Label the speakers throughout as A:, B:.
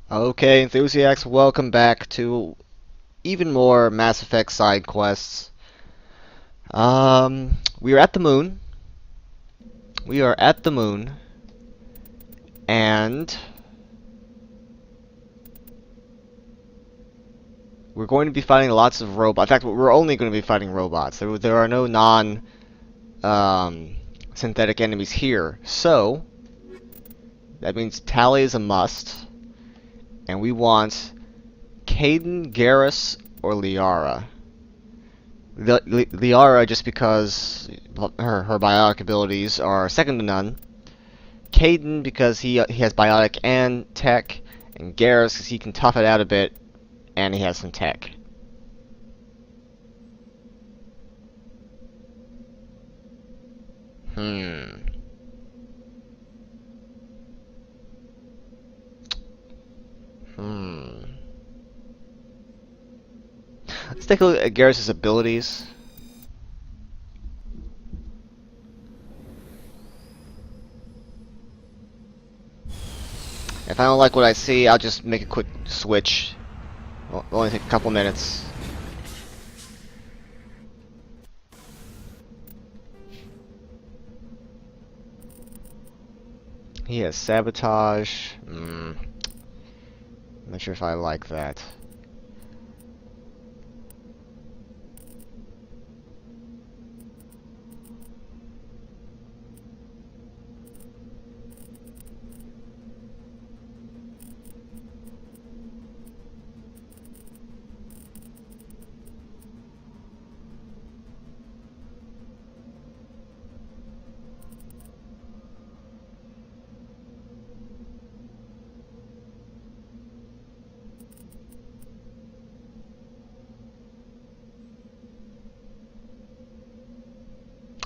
A: Okay, Enthusiacs, welcome back to even more Mass Effect side quests. We are at the moon. We are at the moon, and we're going to be fighting lots of robots. In fact, we're only going to be fighting robots. There are no synthetic enemies here. So, that means Tally is a must, and we want Kaidan, Garrus, or Liara. Liara, just because her biotic abilities are second to none. Kaidan, because he has biotic and tech. And Garrus, because he can tough it out a bit, and he has some tech. Hmm. Hmm. Let's take a look at Garrus' abilities. If I don't like what I see, I'll just make a quick switch. It'll only take a couple minutes. He has sabotage. I'm not sure if I like that.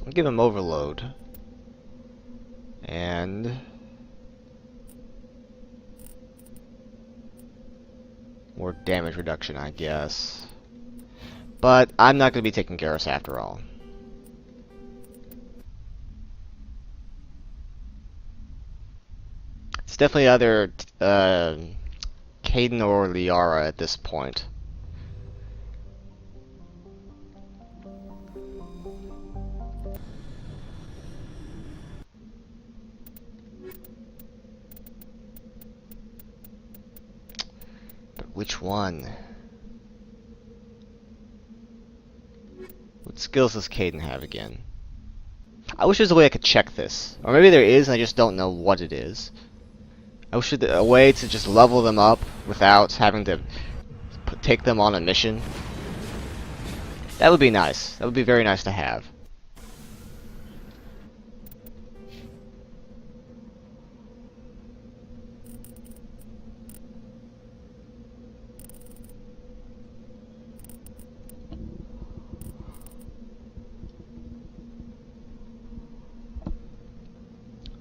A: I'll give him overload. And more damage reduction, I guess. But I'm not going to be taking Garrus after all. It's definitely either Kaidan or Liara at this point. But which one? What skills does Kaidan have again? I wish there's a way I could check this. Or maybe there is and I just don't know what it is. I wish there a way to just level them up without having to take them on a mission. That would be nice. That would be very nice to have.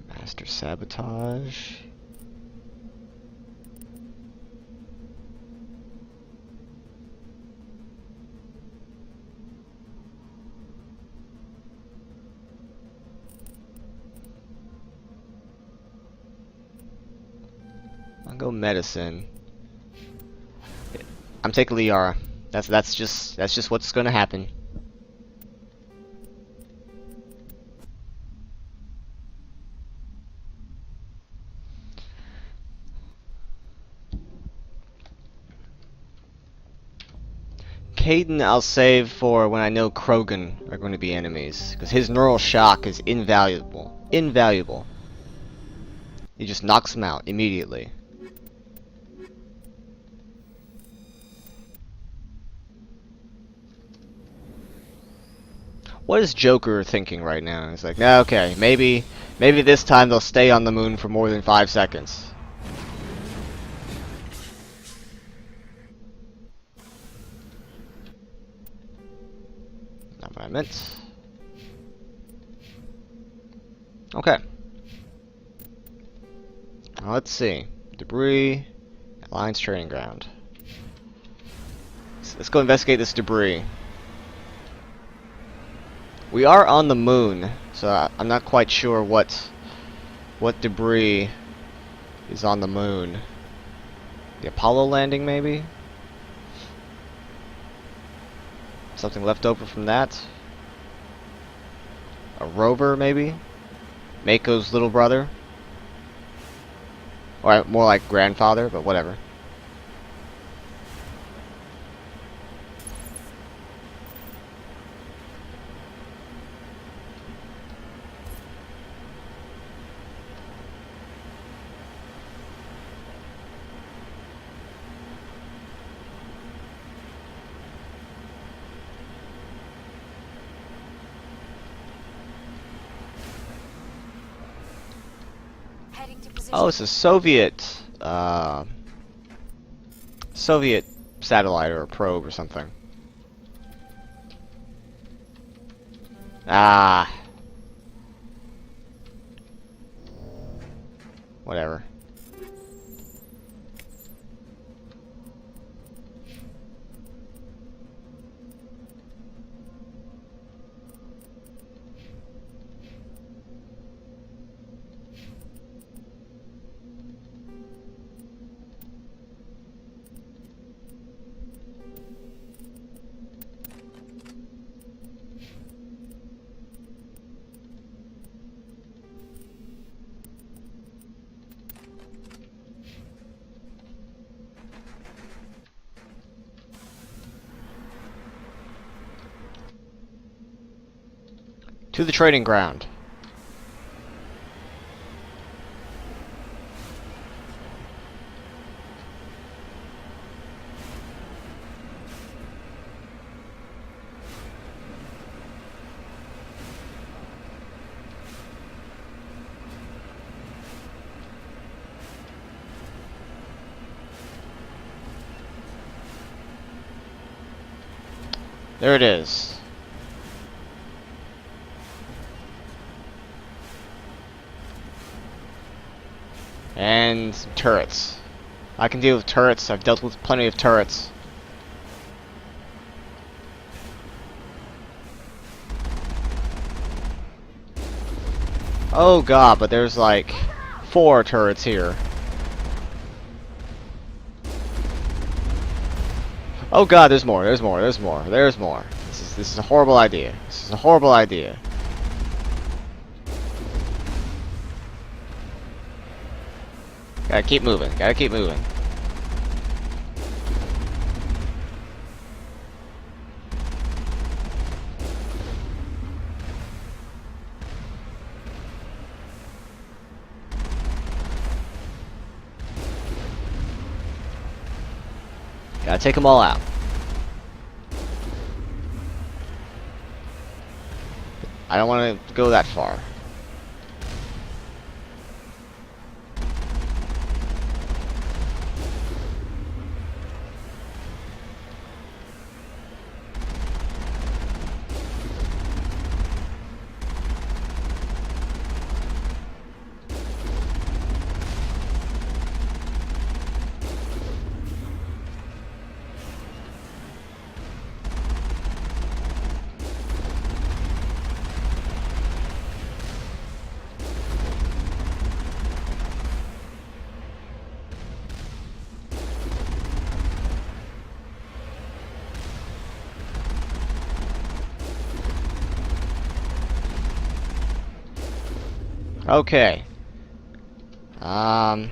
A: Master Sabotage. I'll go Medicine. I'm taking Liara. That's just what's gonna happen. Kaidan I'll save for when I know Krogan are going to be enemies, because his neural shock is invaluable. Invaluable. He just knocks him out immediately. What is Joker thinking right now? He's like, nah, okay, maybe this time they'll stay on the moon for more than 5 seconds. Not what I meant. Okay. Now let's see. Debris. Alliance training ground. Let's go investigate this debris. We are on the moon, so I'm not quite sure what debris is on the moon. The Apollo landing, maybe? Something left over from that? A rover, maybe? Mako's little brother? Or more like grandfather, but whatever. Oh, it's a Soviet satellite or a probe or something. Ah. Whatever. To the trading ground. There it is. And some turrets. I can deal with turrets. I've dealt with plenty of turrets. Oh god, but there's like 4 turrets here. Oh god, there's more. There's more. There's more. There's more. This is a horrible idea. This is a horrible idea. Gotta keep moving. Gotta keep moving. Gotta take them all out. I don't want to go that far. Okay. I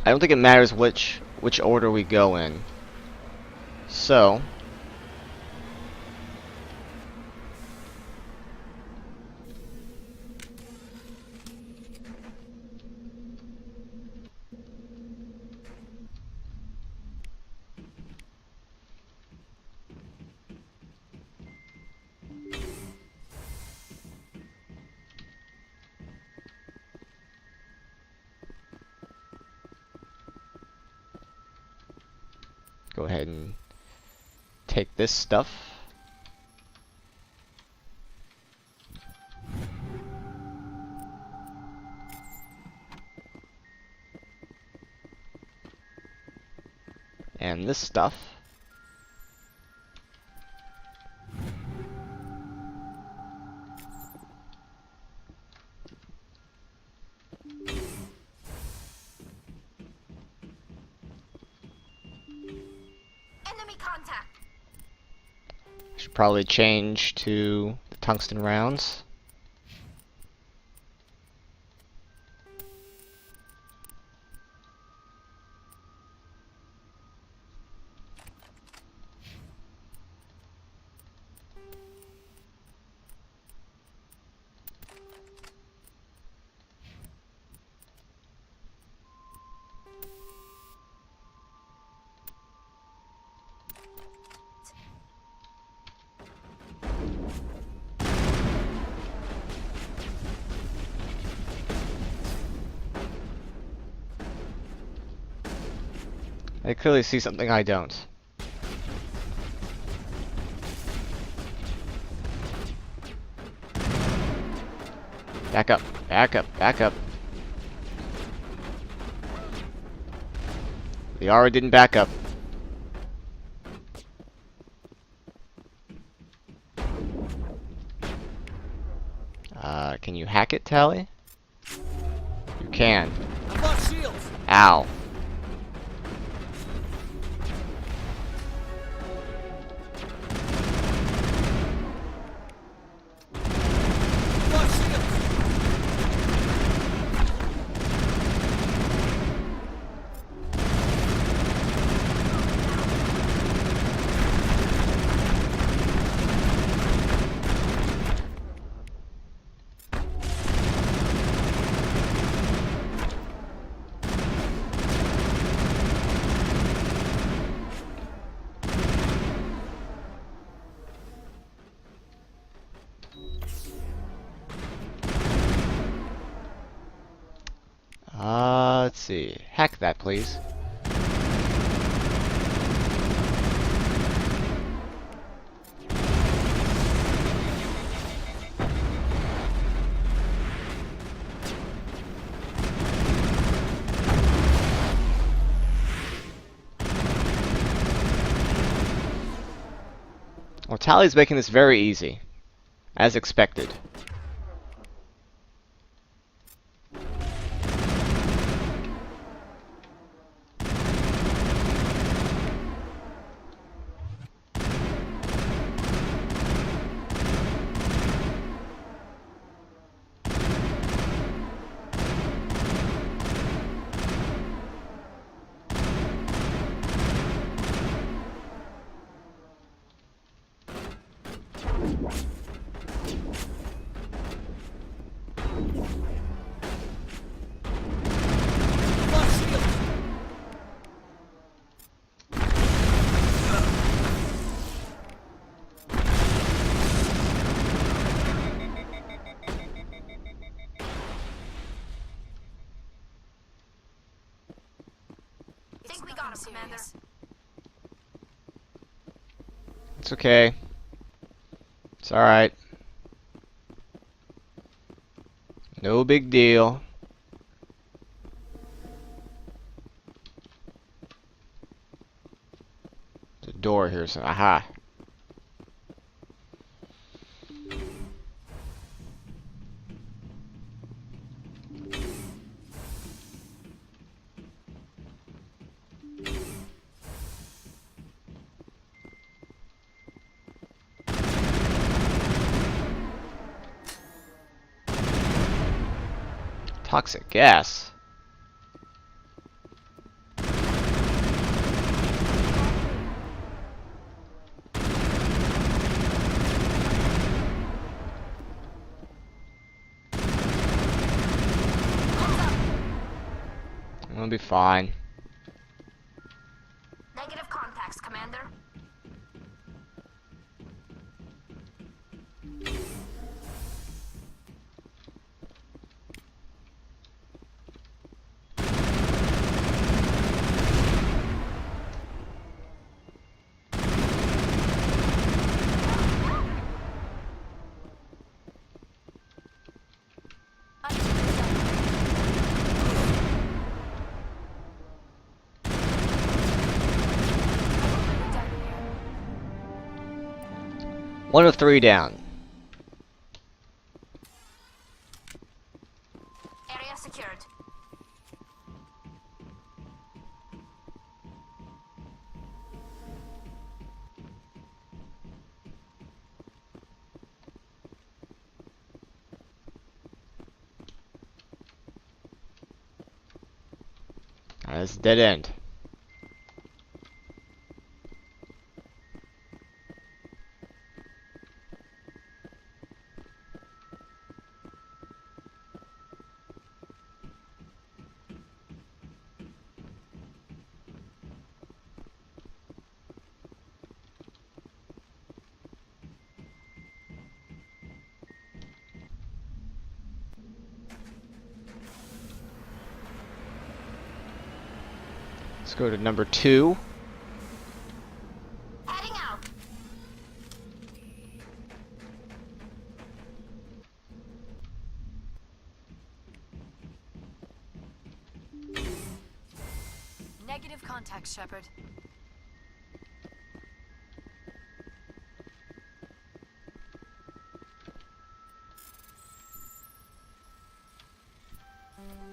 A: don't think it matters which order we go in. So, go ahead and take this stuff. And this stuff.
B: Enemy contact.
A: Should probably change to the tungsten rounds. I clearly see something I don't. Back up, back up, back up. The Aura didn't back up. Can you hack it, Tally? You can.
C: I've lost shields.
A: Ow.
C: Lost shields.
A: Let's see. Hack that, please. Well, Tally's making this very easy, as expected.
C: Lost shields.
B: Think we got him, Commander.
A: It's okay. It's alright. No big deal. There's a door here, so aha. Toxic gas. It'll be fine.
B: Negative contacts, Commander.
A: One of three down.
B: Area secured.
A: That's a dead end. Let's go to number 2.
B: Heading out.
D: Negative contact, Shepard.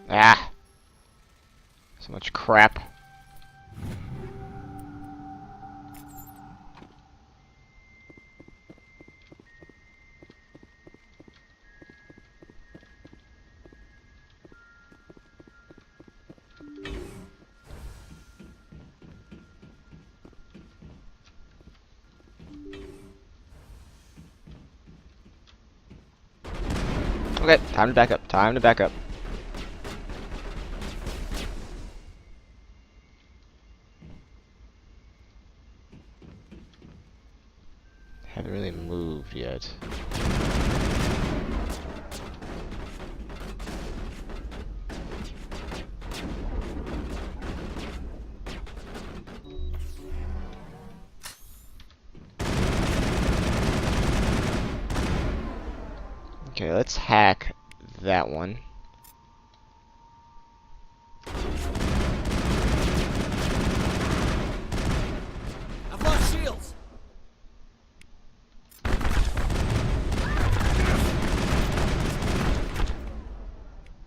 A: Ah! So much crap. Okay, time to back up. Time to back up. Haven't really moved yet. Okay, let's hack that one.
C: I've lost shields.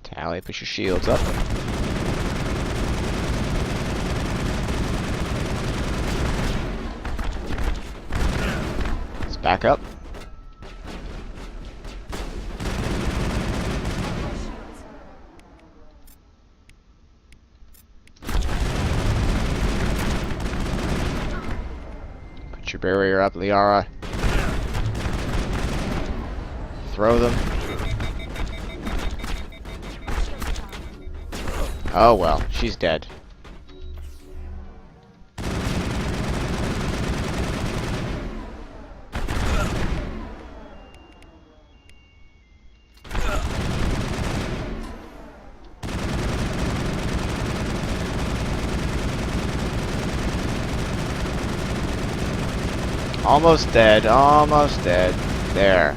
A: Tally, push your shields up. Let's back up. Put your barrier up, Liara. Throw them. Oh well, she's dead. Almost dead, almost dead. There.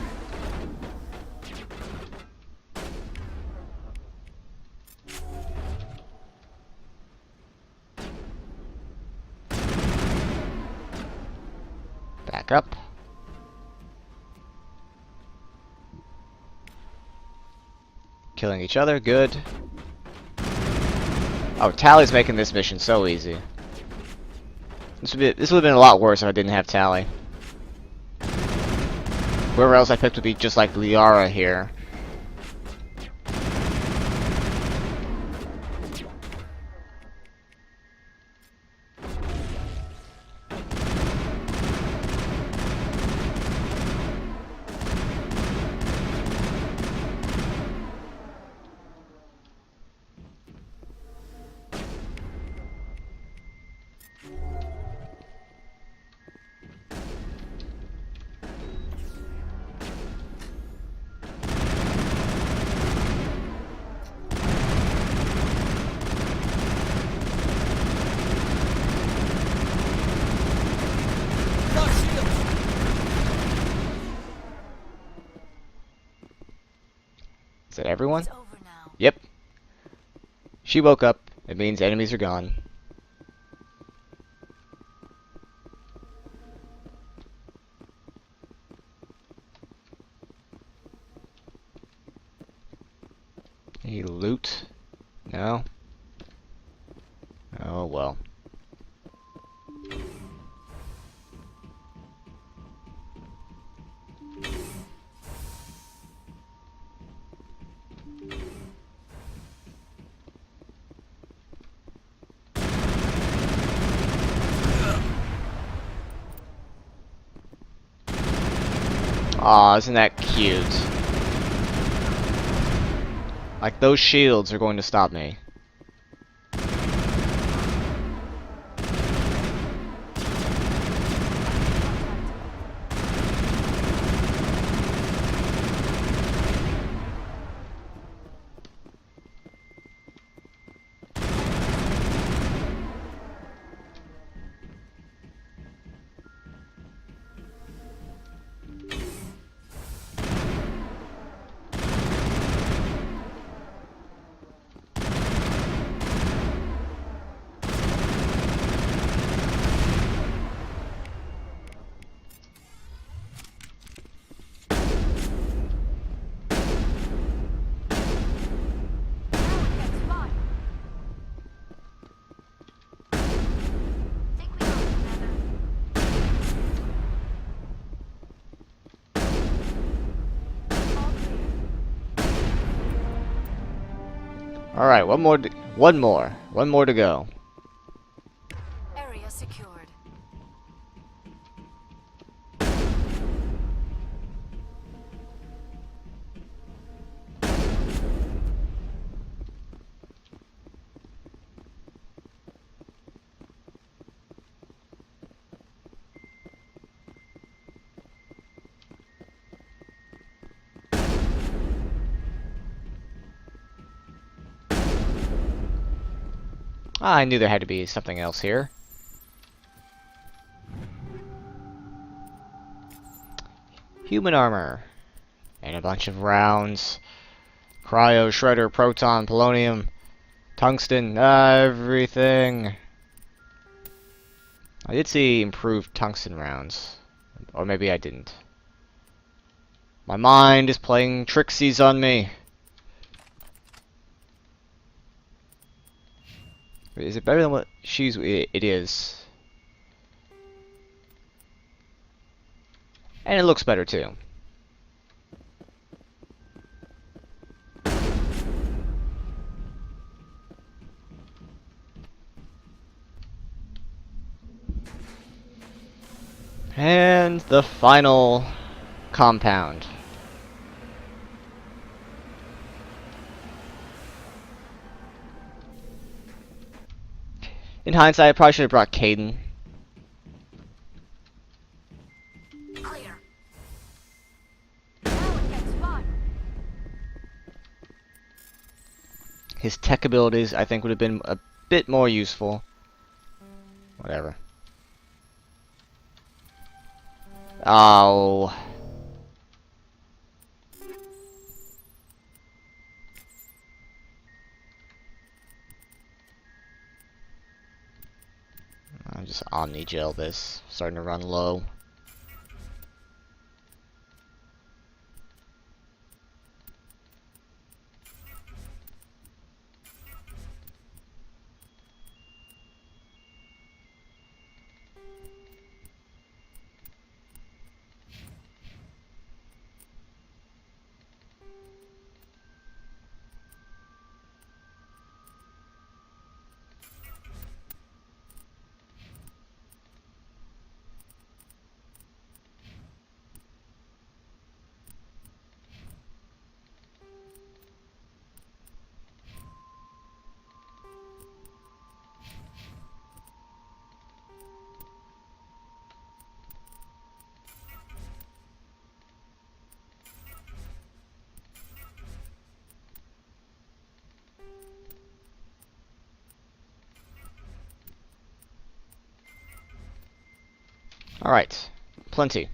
A: Back up. Killing each other, good. Oh, Tally's making this mission so easy. This would have been a lot worse if I didn't have Tally. Whoever else I picked would be just like Liara here.
C: Lost shields.
A: Is that everyone?
D: It's over now.
A: Yep. She woke up. It means enemies are gone. Any loot? No? Oh well. Aw, isn't that cute? Like, those shields are going to stop me.
B: Think we got it, Commander. All clear.
A: Alright, one more to go.
D: Area secured.
A: I knew there had to be something else here. Human armor. And a bunch of rounds. Cryo, shredder, proton, polonium, tungsten, everything. I did see improved tungsten rounds. Or maybe I didn't. My mind is playing tricksies on me. Is it better than what she's... It is. And it looks better too. And the final compound. In hindsight, I probably should have brought Caden.
B: Clear. Now it gets fun.
A: His tech abilities, I think, would have been a bit more useful. Whatever. Oh. I'll just omni-gel this. Starting to run low. Alright. Plenty.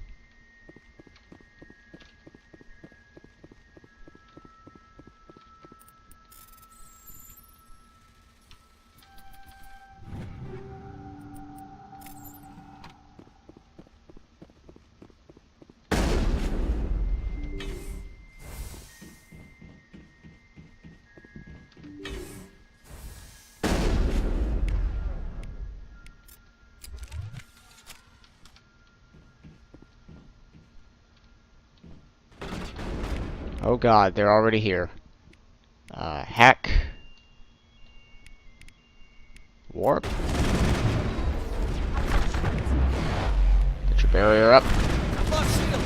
A: Oh god, they're already here. Hack. Warp. Get your barrier up.
C: I've lost shield.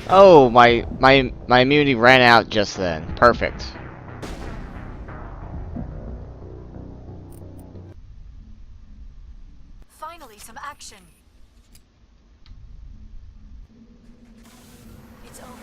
A: Oh, my immunity ran out just then. Perfect.
D: Finally, some action. It's over now.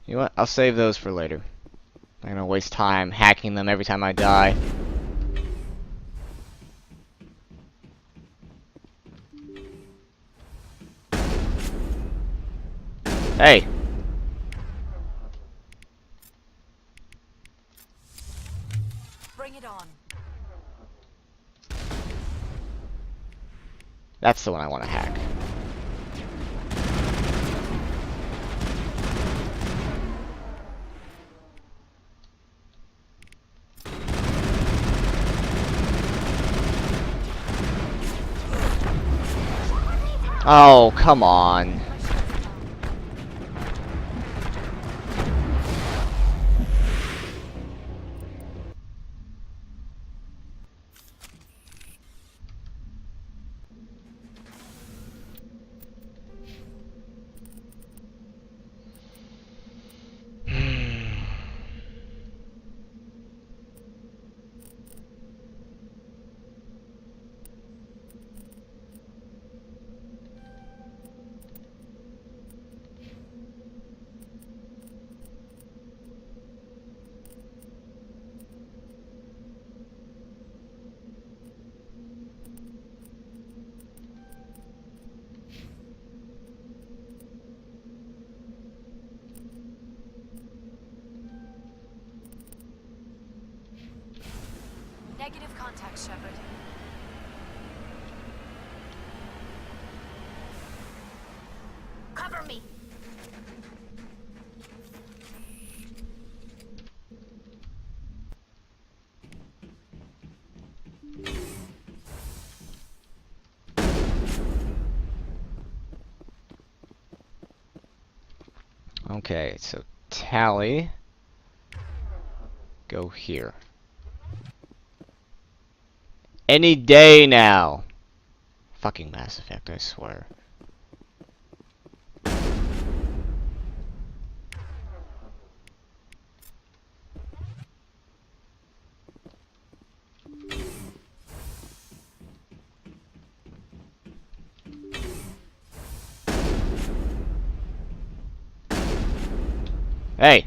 A: You know what? I'll save those for later. I'm gonna waste time hacking them every time I die. Hey!
D: Bring it on.
A: That's the one I want to hack. Oh, come on.
D: Negative contact, Shepard.
B: Cover me.
A: Okay, so tally. Go here. Any day now. Fucking Mass Effect, I swear. Hey!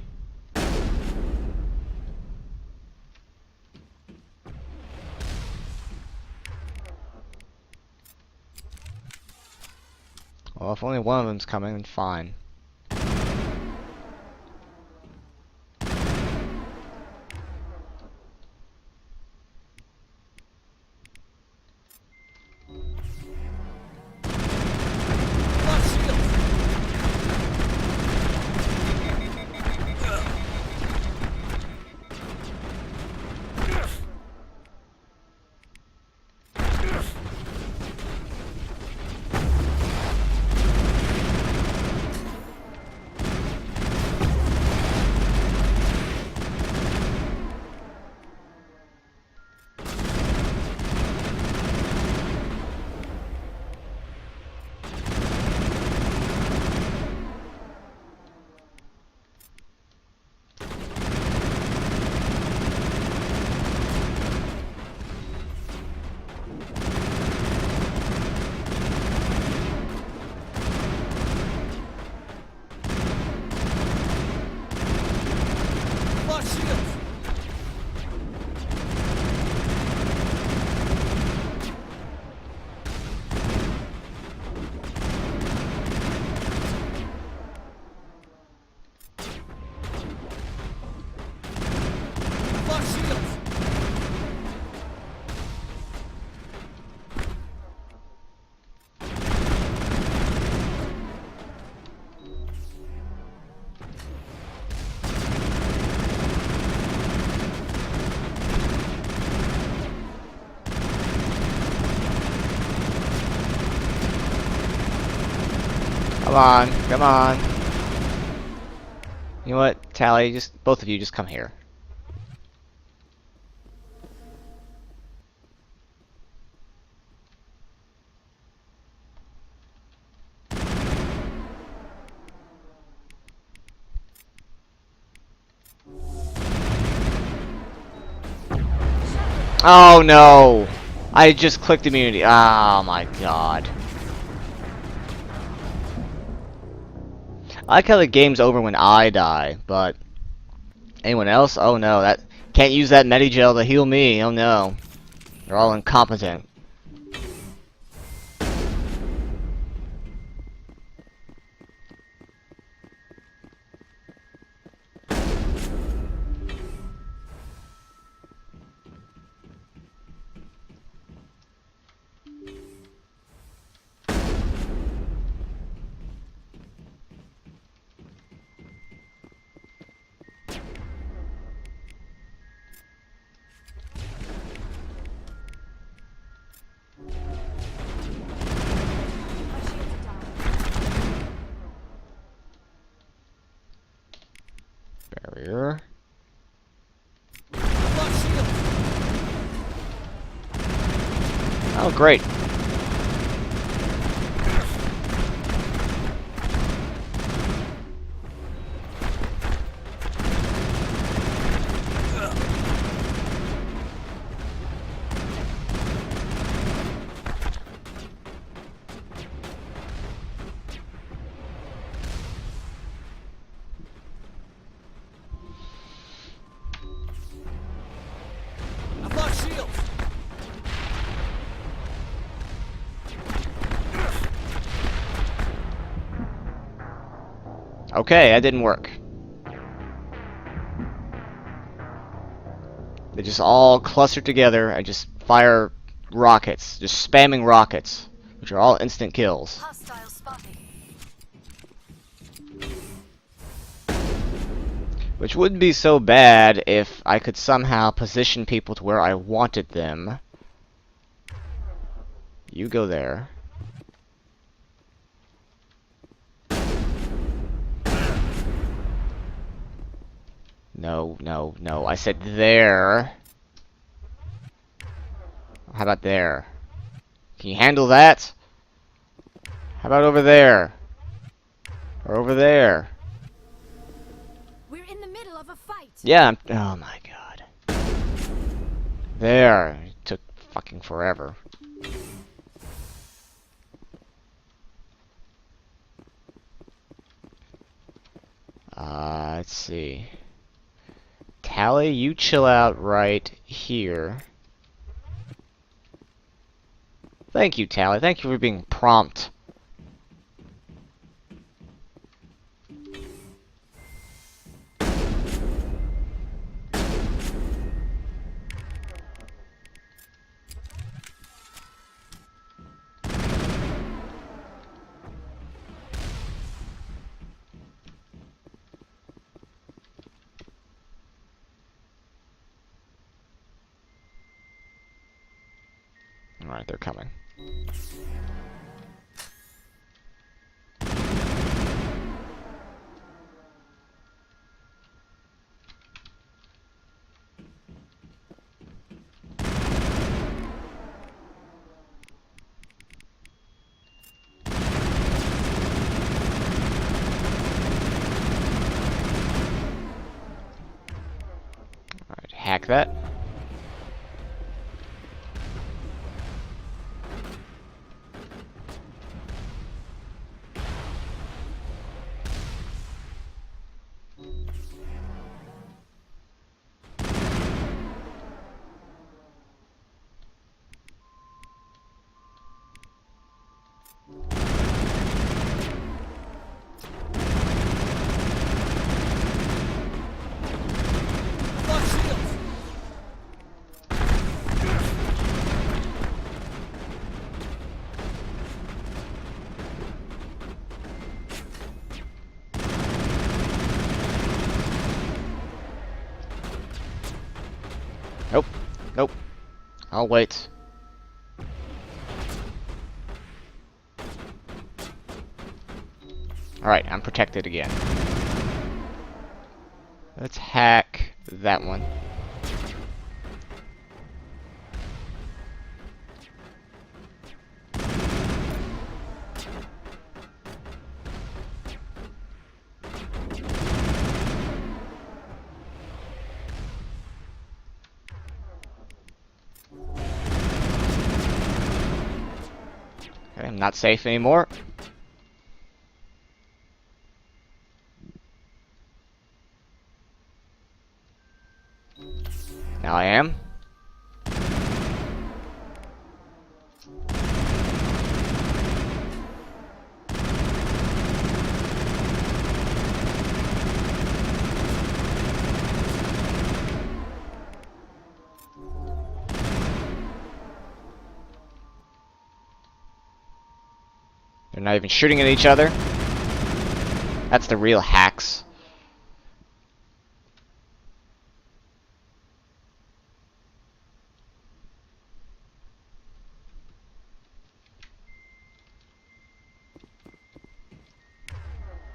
A: Well, if only one of them's coming, then fine.
C: I've lost shields.
A: Come on, come on. You know what, Tally? Just both of you, just come here. Oh no! I just clicked immunity. Oh my god. I like how the game's over when I die, but anyone else? Oh no, that can't use that Medigel to heal me. Oh no. They're all incompetent. Barrier. Oh, great.
C: I've lost shields.
A: Okay, that didn't work. They just all clustered together. I just fire rockets, just spamming rockets, which are all instant kills.
D: Hostile spotted.
A: Which wouldn't be so bad if I could somehow position people to where I wanted them. You go there. No, no, no. I said there. How about there? Can you handle that? How about over there? Or over there?
D: We're in the middle of a fight.
A: Yeah, oh my god. There. It took fucking forever. Let's see. Tally, you chill out right here. Thank you, Tally. Thank you for being prompt. Alright, they're coming. Alright, hack that.
C: I've lost shields.
A: Nope. Nope. I'll wait. Alright, I'm protected again. Let's hack that one. Okay, I'm not safe anymore. Now I am. They're not even shooting at each other. That's the real hacks.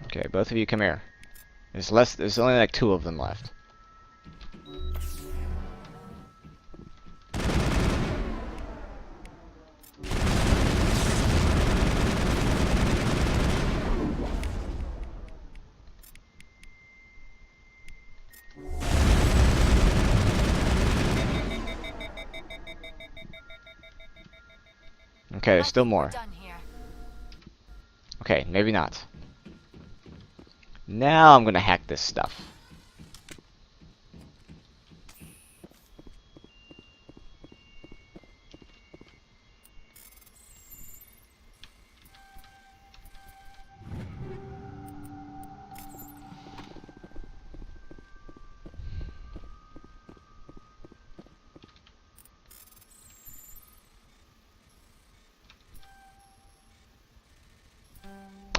A: Okay, both of you come here. There's only like 2 of them left. Okay, there's still more.
D: Done here.
A: Okay, maybe not. Now I'm gonna hack this stuff.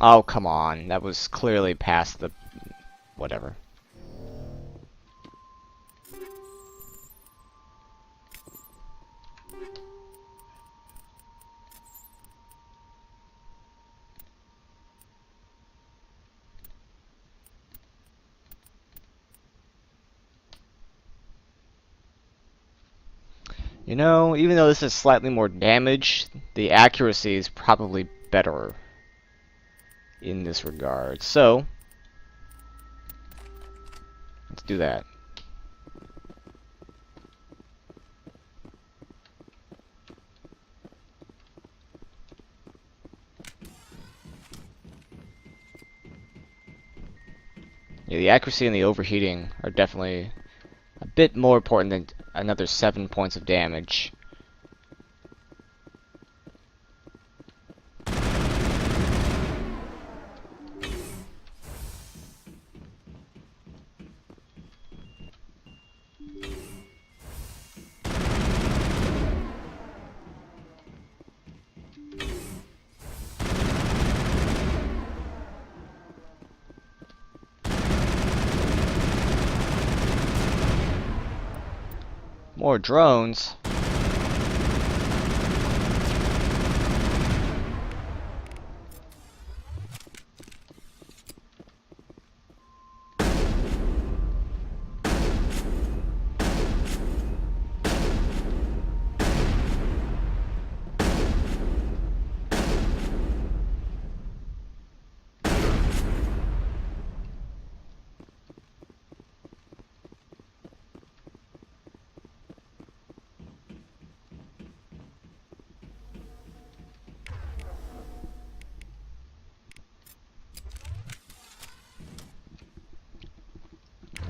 A: Oh, come on. That was clearly past the... whatever. You know, even though this is slightly more damage, the accuracy is probably better in this regard. So, let's do that. Yeah, the accuracy and the overheating are definitely a bit more important than another 7 points of damage. More drones.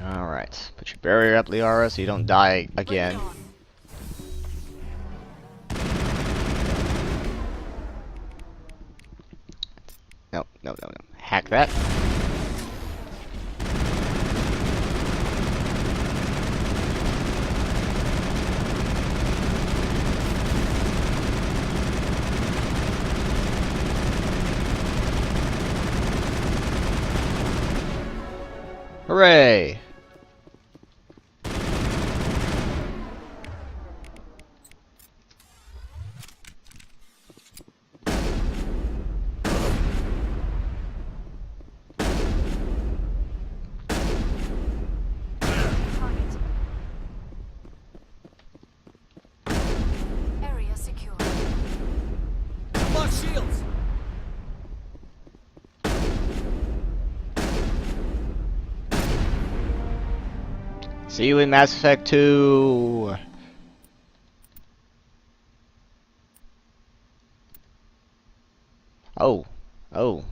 A: Alright, put your barrier up, Liara, so you don't die again. No, no, no, no. Hack that. Hooray! See you in Mass Effect 2. Oh. Oh.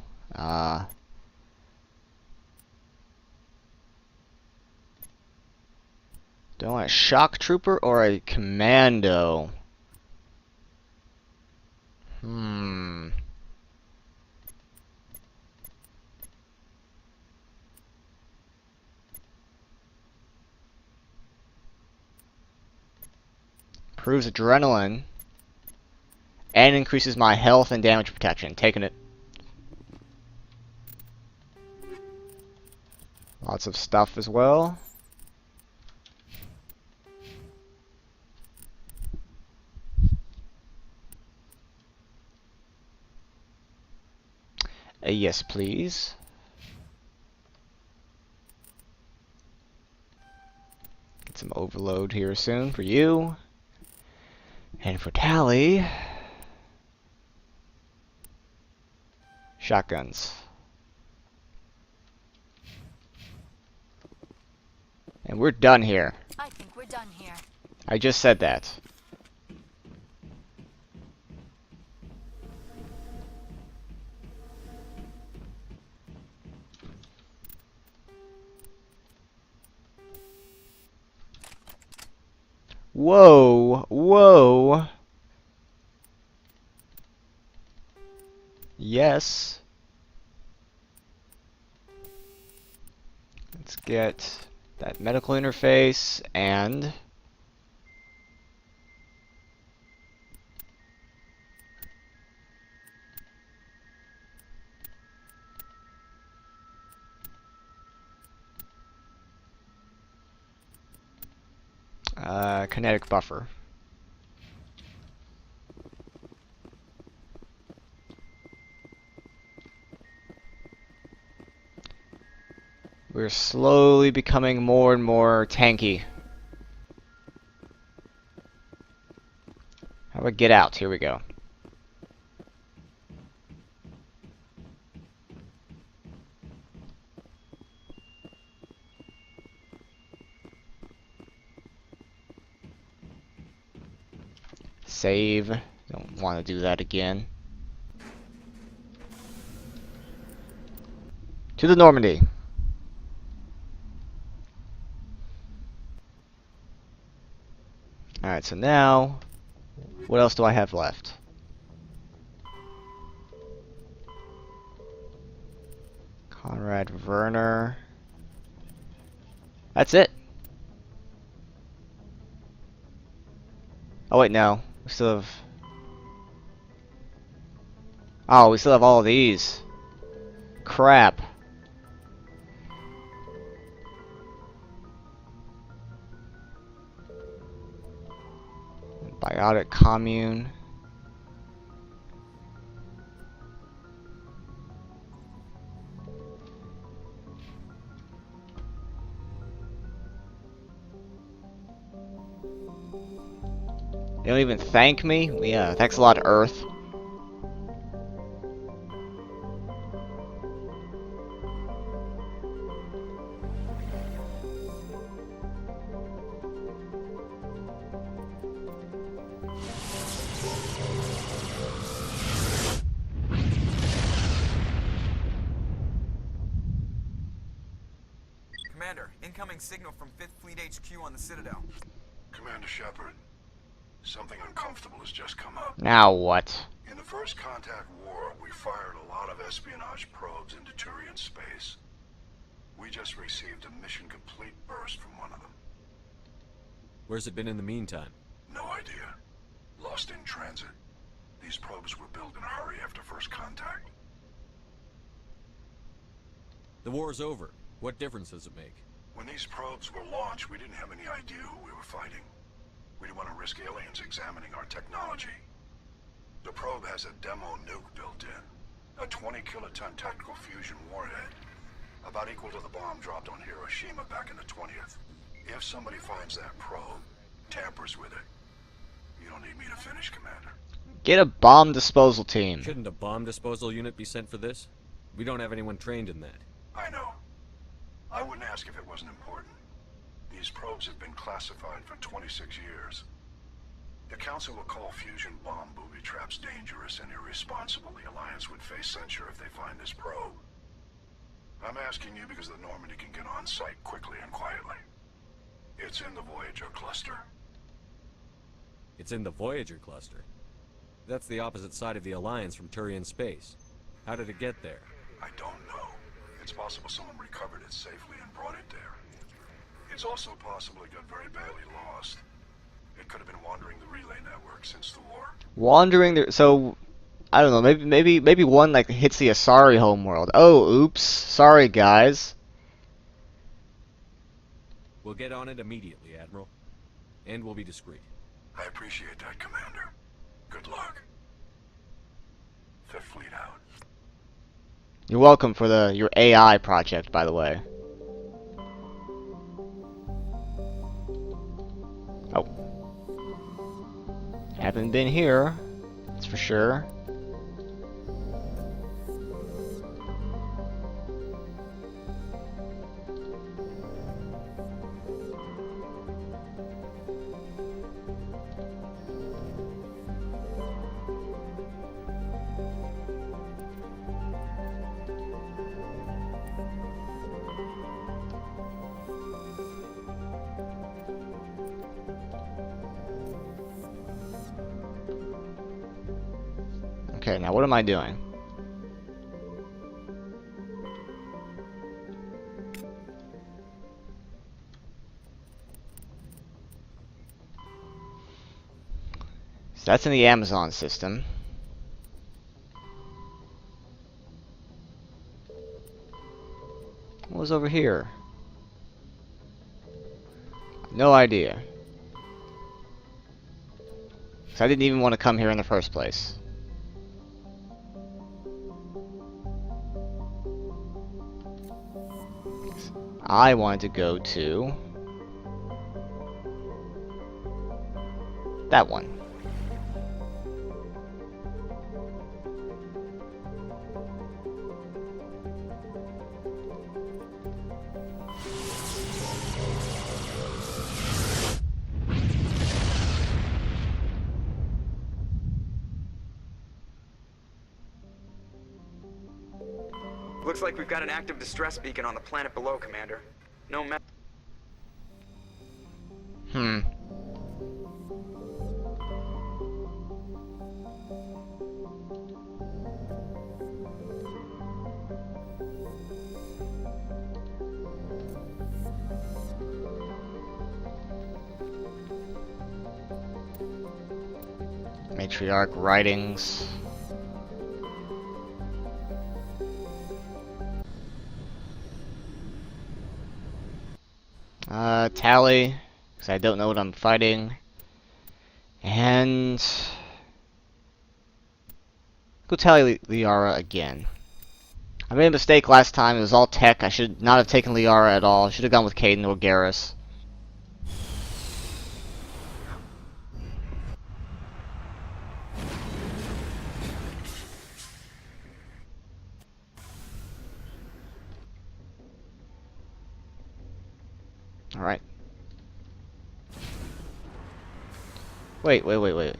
A: Do I want a shock trooper or a commando? Improves adrenaline and increases my health and damage protection. Taking it. Lots of stuff as well. Yes, please. Get some overload here soon for you. And for Tally. Shotguns. And we're done here.
D: I think we're done here.
A: I just said that. Whoa, whoa. Yes. Let's get that medical interface and kinetic buffer. We're slowly becoming more and more tanky. How about get out? Here we go. Save. Don't want to do that again. To the Normandy. Alright, so now, what else do I have left? Conrad Werner. That's it. Oh wait, no. We still have... Oh, we still have all of these. Crap. Biotic commune. They don't even thank me? Yeah, thanks a lot, Earth.
E: Commander, incoming signal from 5th Fleet HQ on the Citadel.
F: Commander Shepard, something uncomfortable has just come up.
A: Now what?
F: In the First Contact War, we fired a lot of espionage probes into Turian space. We just received a mission complete burst from one of them.
C: Where's it been in the meantime?
F: No idea. Lost in transit. These probes were built in a hurry after First Contact.
C: The war's over. What difference does it make?
F: When these probes were launched, we didn't have any idea who we were fighting. We didn't want to risk aliens examining our technology. The probe has a demo nuke built in. A 20-kiloton tactical fusion warhead. About equal to the bomb dropped on Hiroshima back in the 20th. If somebody finds that probe, tampers with it, you don't need me to finish, Commander.
A: Get a bomb disposal team.
C: Shouldn't a bomb disposal unit be sent for this? We don't have anyone trained in that.
F: I know. I wouldn't ask if it wasn't important. These probes have been classified for 26 years. The Council will call fusion bomb booby traps dangerous and irresponsible. The Alliance would face censure if they find this probe. I'm asking you because the Normandy can get on site quickly and quietly. It's in the Voyager cluster.
C: It's in the Voyager cluster. That's the opposite side of the Alliance from Turian space. How did it get there?
F: I don't know. It's possible someone recovered it safely and brought it there. It's also possible it got very badly lost. It could have been wandering the relay network since the war.
A: Wandering there, so I don't know. Maybe one like hits the Asari homeworld. Oh, oops. Sorry, guys.
C: We'll get on it immediately, Admiral. And we'll be discreet.
F: I appreciate that, Commander. Good luck. Fifth Fleet out.
A: You're welcome for your AI project, by the way. Oh. Haven't been here, that's for sure. Okay, now what am I doing? So that's in the Amazon system. What was over here? No idea. 'Cause I didn't even want to come here in the first place. I wanted to go to that one.
E: Looks like we've got an active distress beacon on the planet below, Commander. No me-
A: Matriarch writings. Tally, because I don't know what I'm fighting. And go tally Liara again. I made a mistake last time. It was all tech. I should not have taken Liara at all. I should have gone with Caden or Garrus. Alright. Wait.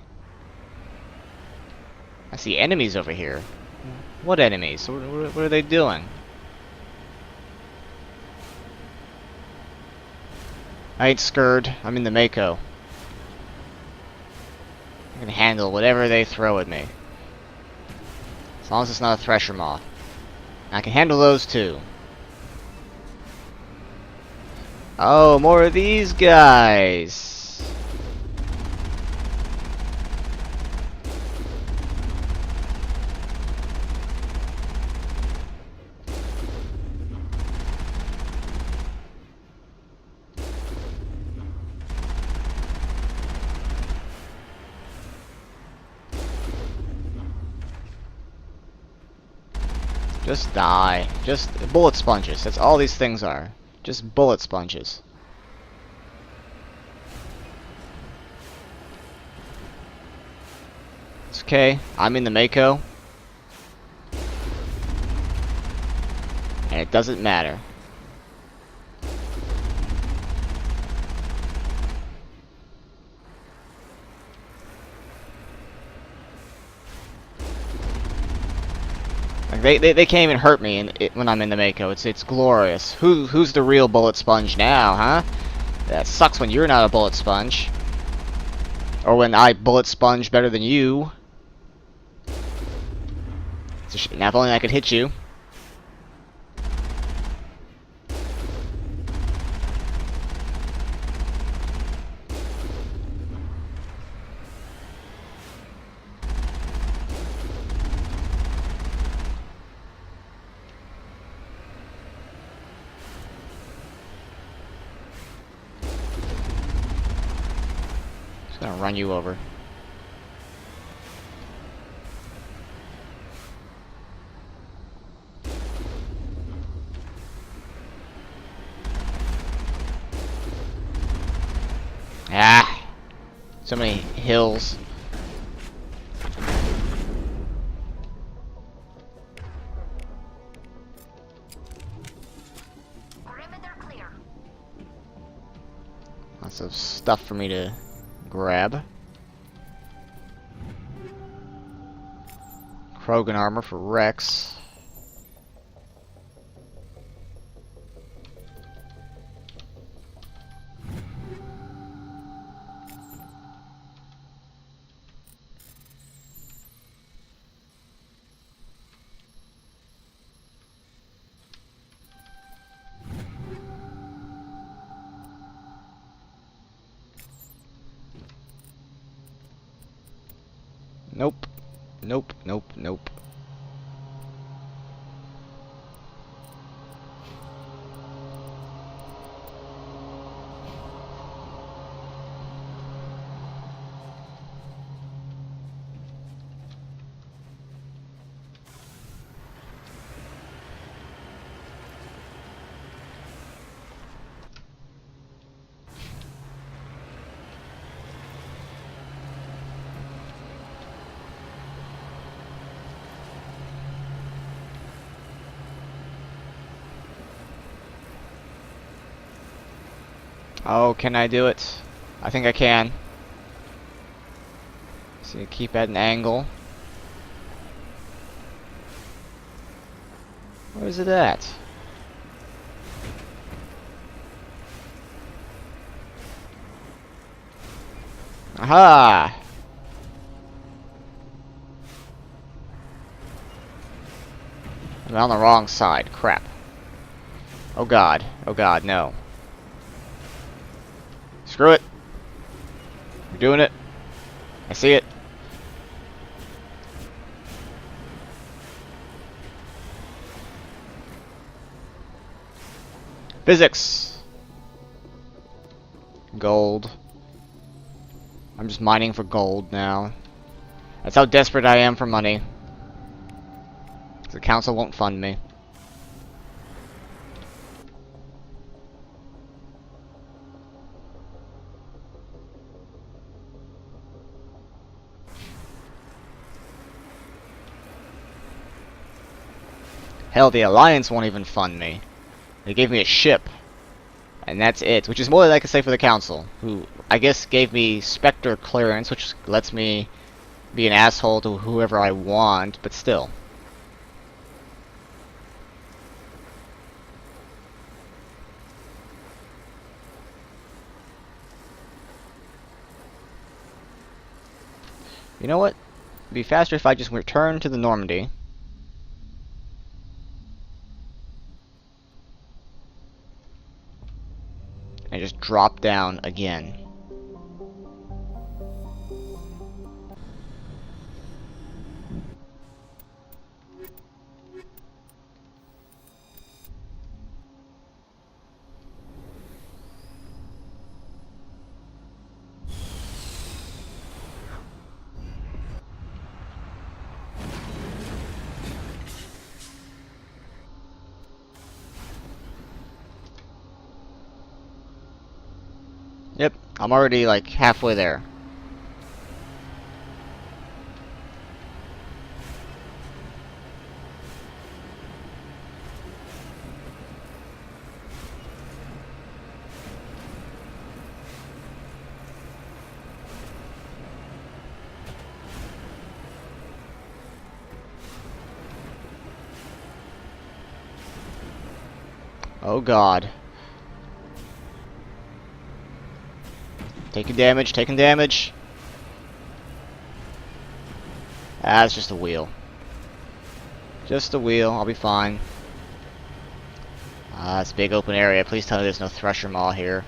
A: I see enemies over here. What enemies? What are they doing? I ain't scared. I'm in the Mako. I can handle whatever they throw at me. As long as it's not a Thresher Moth. I can handle those too. Oh, more of these guys. Just die. Just bullet sponges. That's all these things are. Just bullet sponges. It's okay. I'm in the Mako. And it doesn't matter. Like they can't even hurt me when I'm in the Mako. It's glorious. Who's the real bullet sponge now, huh? That sucks when you're not a bullet sponge. Or when I bullet sponge better than you. Now if only I could hit you. Just gonna run you over. Ah! So many hills.
B: Perimeter clear.
A: Lots of stuff for me to grab. Krogan armor for Wrex. Nope. Nope, nope, nope. Oh, can I do it? I think I can. So you keep at an angle. Where is it at? Aha! I'm on the wrong side. Crap. Oh god. Oh god, no. Screw it. We're doing it. I see it. Physics. Gold. I'm just mining for gold now. That's how desperate I am for money. The council won't fund me. Hell, the Alliance won't even fund me. They gave me a ship. And that's it. Which is more than I could say for the Council. Who, I guess, gave me Spectre clearance, which lets me be an asshole to whoever I want, but still. You know what? It'd be faster if I just return to the Normandy. And just drop down again. Yep, I'm already like halfway there. Oh god. Taking damage, taking damage. Ah, it's just a wheel. Just a wheel, I'll be fine. It's a big open area. Please tell me there's no Thresher Maw here.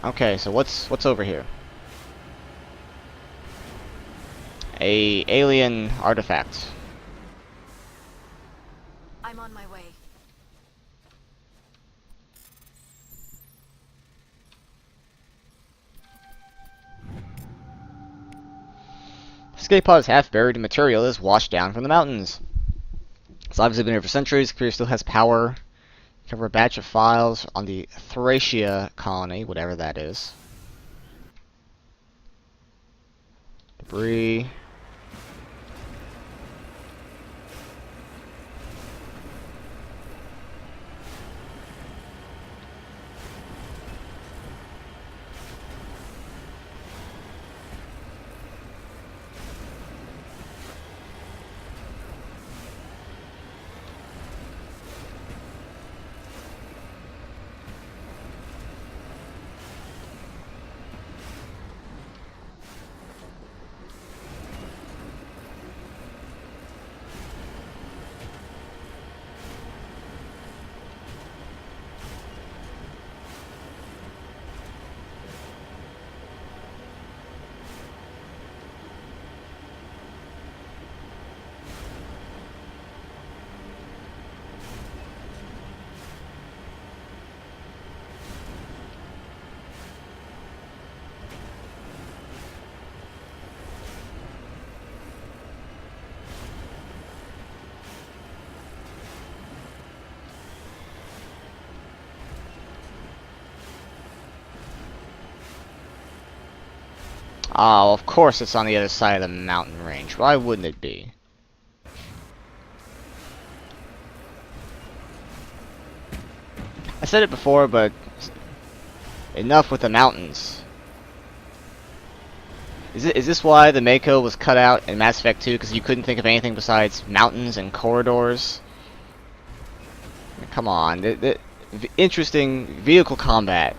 A: Okay, so what's over here? A alien artifact.
D: I'm on my way.
A: Escape pod is half buried in material that is washed down from the mountains. It's obviously been here for centuries. Computer still has power. Cover a batch of files on the Thracia colony, whatever that is. Debris. Oh, of course it's on the other side of the mountain range. Why wouldn't it be? I said it before, but enough with the mountains. Is this why the Mako was cut out in Mass Effect 2? Because you couldn't think of anything besides mountains and corridors? Come on, interesting vehicle combat.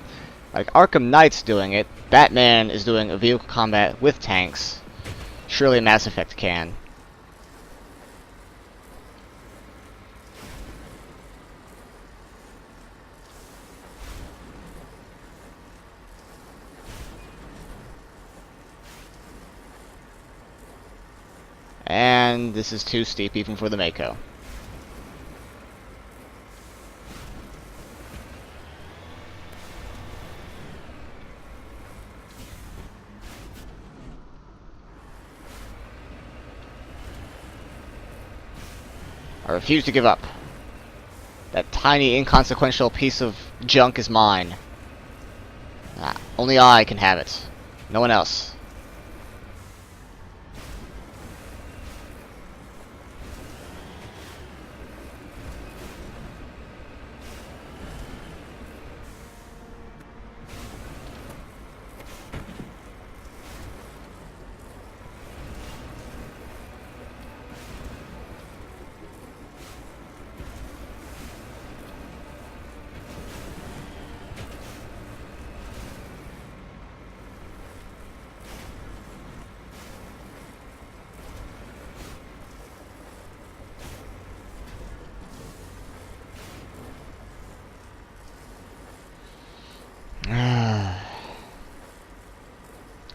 A: Like Arkham Knight's doing it, Batman is doing a vehicle combat with tanks. Surely Mass Effect can. And this is too steep even for the Mako. I refuse to give up. That tiny, inconsequential piece of junk is mine. Only I can have it. No one else.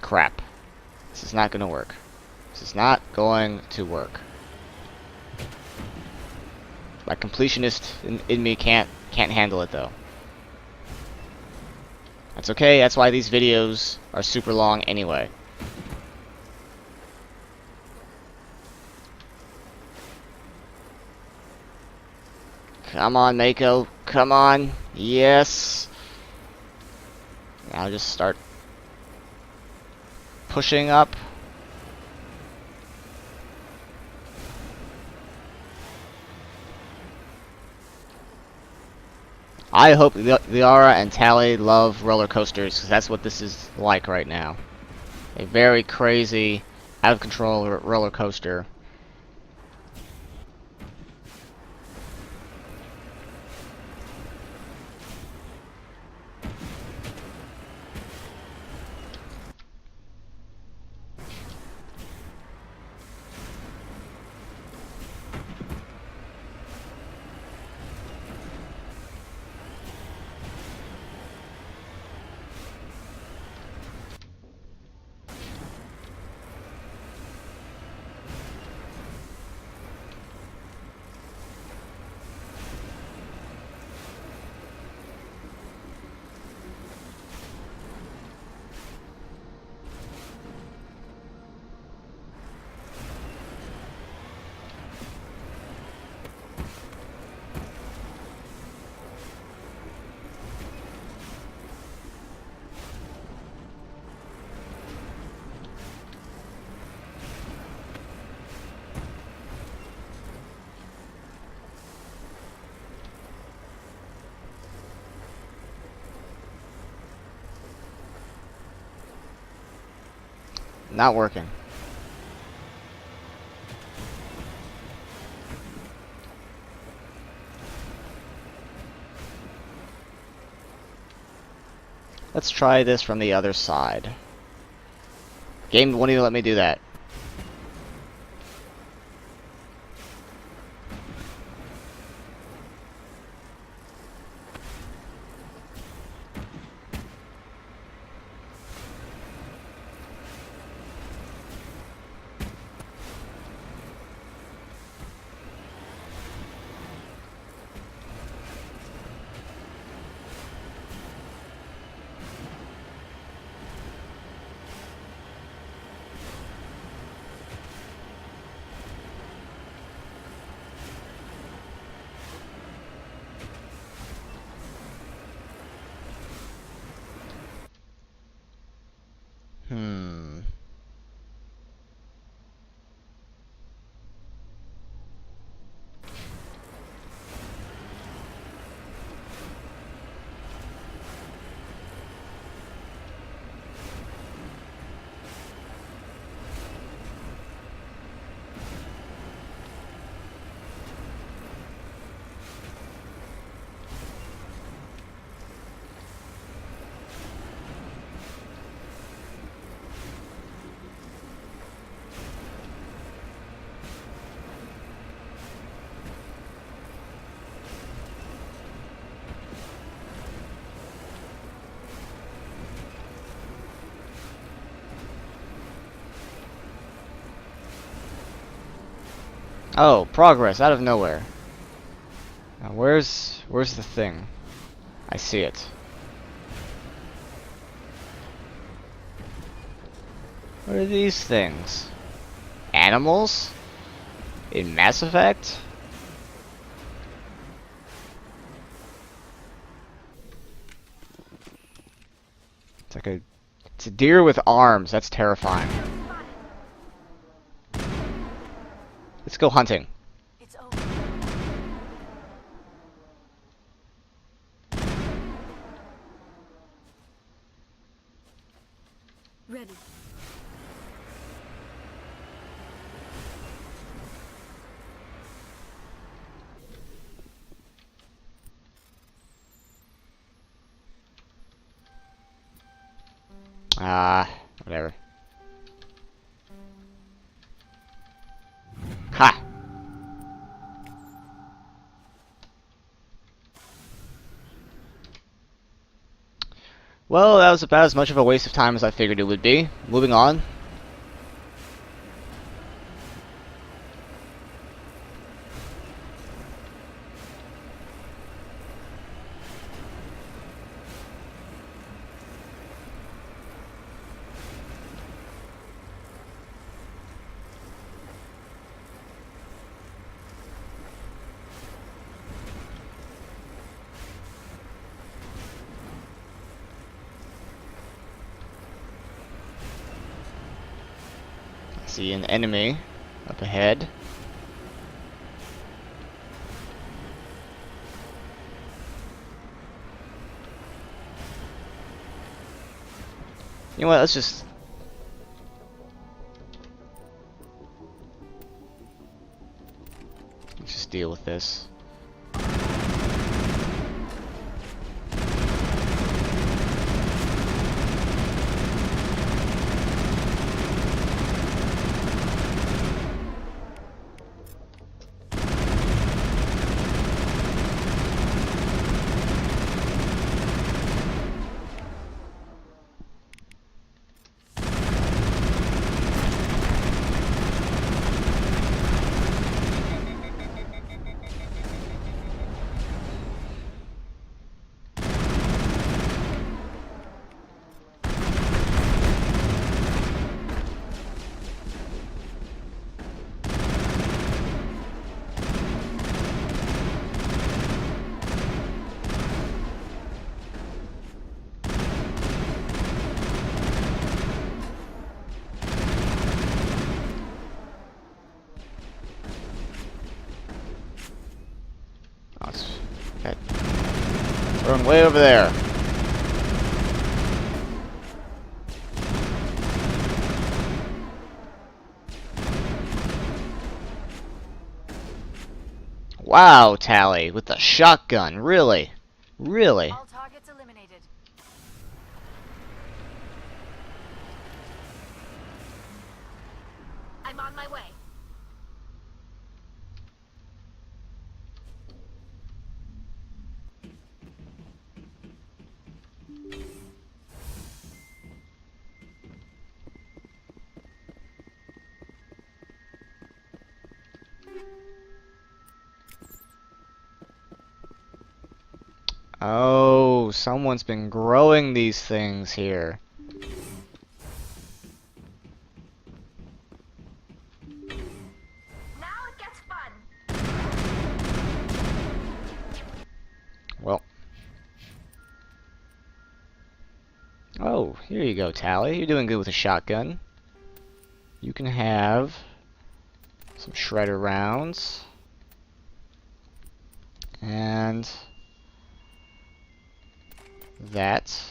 A: Crap. This is not gonna work. This is not going to work. My completionist in me can't handle it though. That's okay, that's why these videos are super long anyway. Come on, Mako. Come on. Yes. Now just start pushing up. I hope Liara and Tally love roller coasters, because that's what this is like right now. A very crazy, out of control roller coaster. Not working. Let's try this from the other side. Game won't even let me do that. Hmm. Oh, progress out of nowhere. Now where's the thing? I see it. What are these things? Animals? In Mass Effect? It's a deer with arms. That's terrifying. Let's go hunting.
D: It's over. Ready.
A: Whatever. Ha! Well, that was about as much of a waste of time as I figured it would be. Moving on. See an enemy up ahead. You know what, let's just... Let's just deal with this. Oh, it's okay. Thrown way over there. Wow, Tally, with the shotgun, really? Really?
D: All targets eliminated. I'm on my way.
A: Oh, someone's been growing these things here.
D: Now it gets fun.
A: Well. Oh, here you go, Tally. You're doing good with a shotgun. You can have some shredder rounds. And that.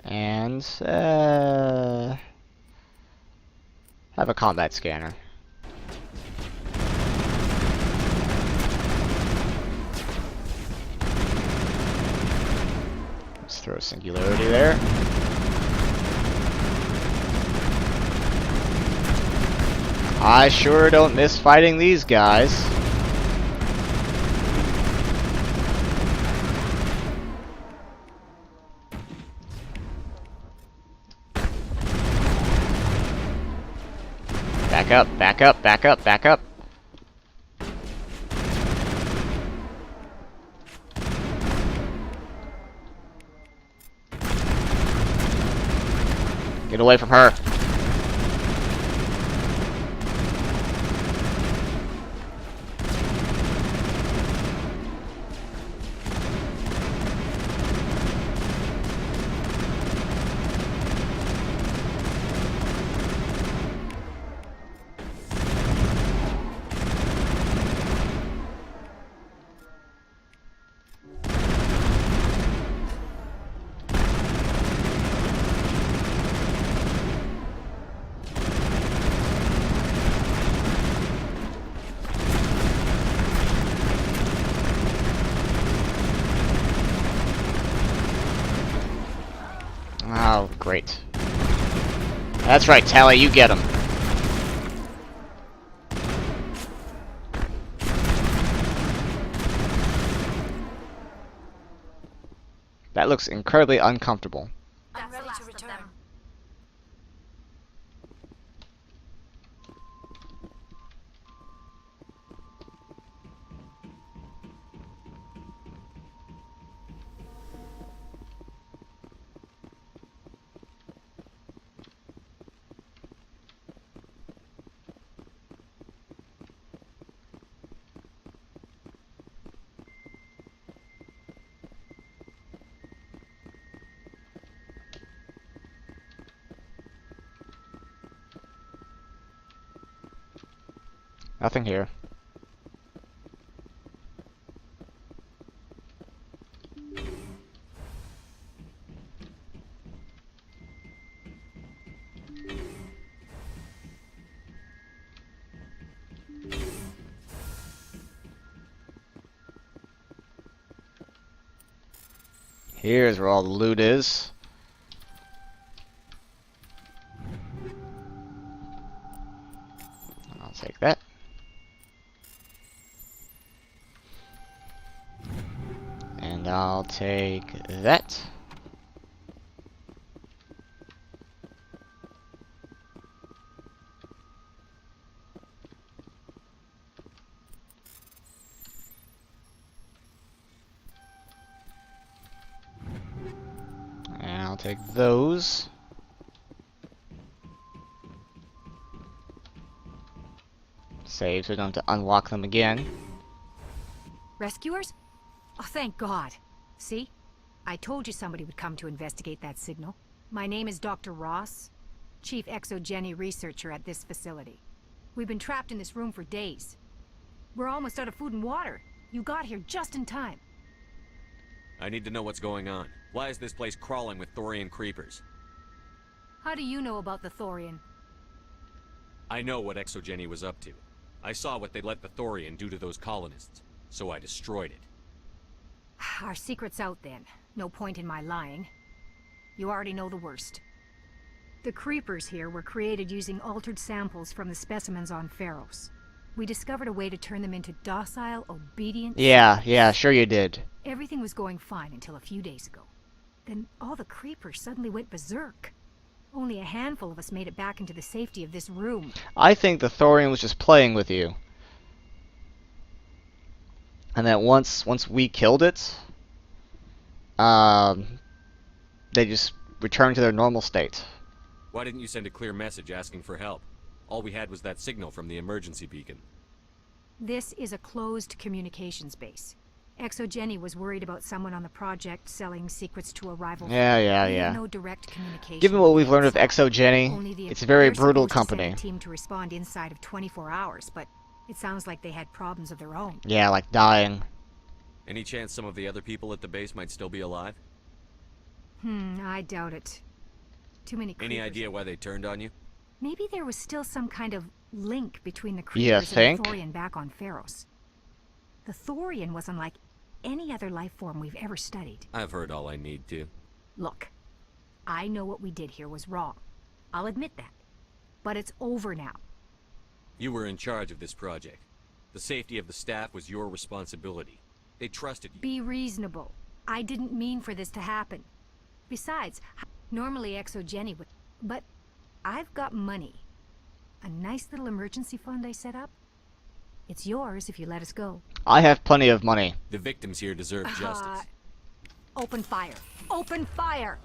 A: And have a combat scanner. Let's throw a singularity there. I sure don't miss fighting these guys. Back up, back up, back up, back up. Get away from her. Oh, great. That's right, Tally, you get him. That looks incredibly uncomfortable.
D: I'm ready to return.
A: Nothing here. Here's where all the loot is. I'll take that. And I'll take that. And I'll take those. Save so I don't have to unlock them again.
D: Rescuers? Oh, thank God. See? I told you somebody would come to investigate that signal. My name is Dr. Ross, Chief Exogeny Researcher at this facility. We've been trapped in this room for days. We're almost out of food and water. You got here just in time.
C: I need to know what's going on. Why is this place crawling with Thorian creepers?
D: How do you know about the Thorian?
C: I know what Exogeny was up to. I saw what they let the Thorian do to those colonists, so I destroyed it.
D: Our secret's out then. No point in my lying. You already know the worst. The creepers here were created using altered samples from the specimens on Pharos. We discovered a way to turn them into docile, obedient...
A: Yeah, sure you did.
D: Everything was going fine until a few days ago. Then all the creepers suddenly went berserk. Only a handful of us made it back into the safety of this room.
A: I think the Thorian was just playing with you. And that once we killed it, they just returned to their normal state.
C: Why didn't you send a clear message asking for help? All we had was that signal from the emergency beacon.
D: This is a closed communications base. Exogeny was worried about someone on the project selling secrets to a rival. We have no direct communication.
A: Given what we've learned of Exogeny, it's a very brutal
D: supposed to
A: company.
D: send a team to respond inside of 24 hours, but it sounds like they had problems of their own.
A: Yeah, like dying.
C: Any chance some of the other people at the base might still be alive?
D: I doubt it. Too many creepers.
C: Any idea why they turned on you?
D: Maybe there was still some kind of link between the creepers and the Thorian back on Pharos. The Thorian was unlike any other life form we've ever studied.
C: I've heard all I need to.
D: Look, I know what we did here was wrong. I'll admit that. But it's over now.
C: You were in charge of this project. The safety of the staff was your responsibility. They trusted you.
D: Be reasonable. I didn't mean for this to happen. Besides, normally Exogeny would... But I've got money. A nice little emergency fund I set up. It's yours if you let us go.
A: I have plenty of money.
C: The victims here deserve justice.
D: Open fire. Open fire!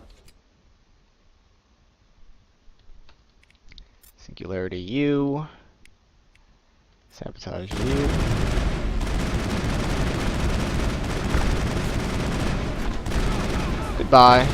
A: Singularity you. Sabotage you. Goodbye.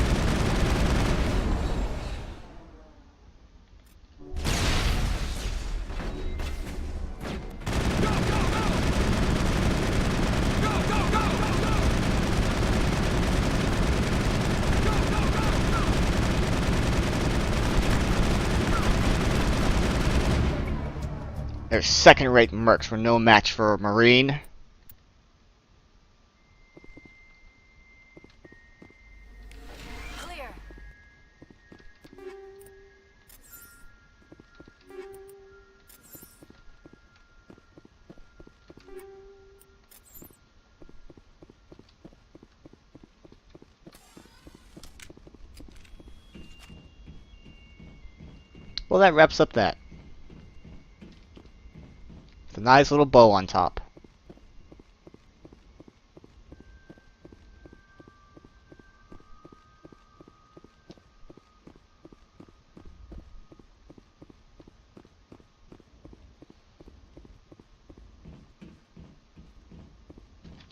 A: They're second-rate mercs. We're no match for a Marine.
D: Clear.
A: Well, that wraps up that. With a nice little bow on top.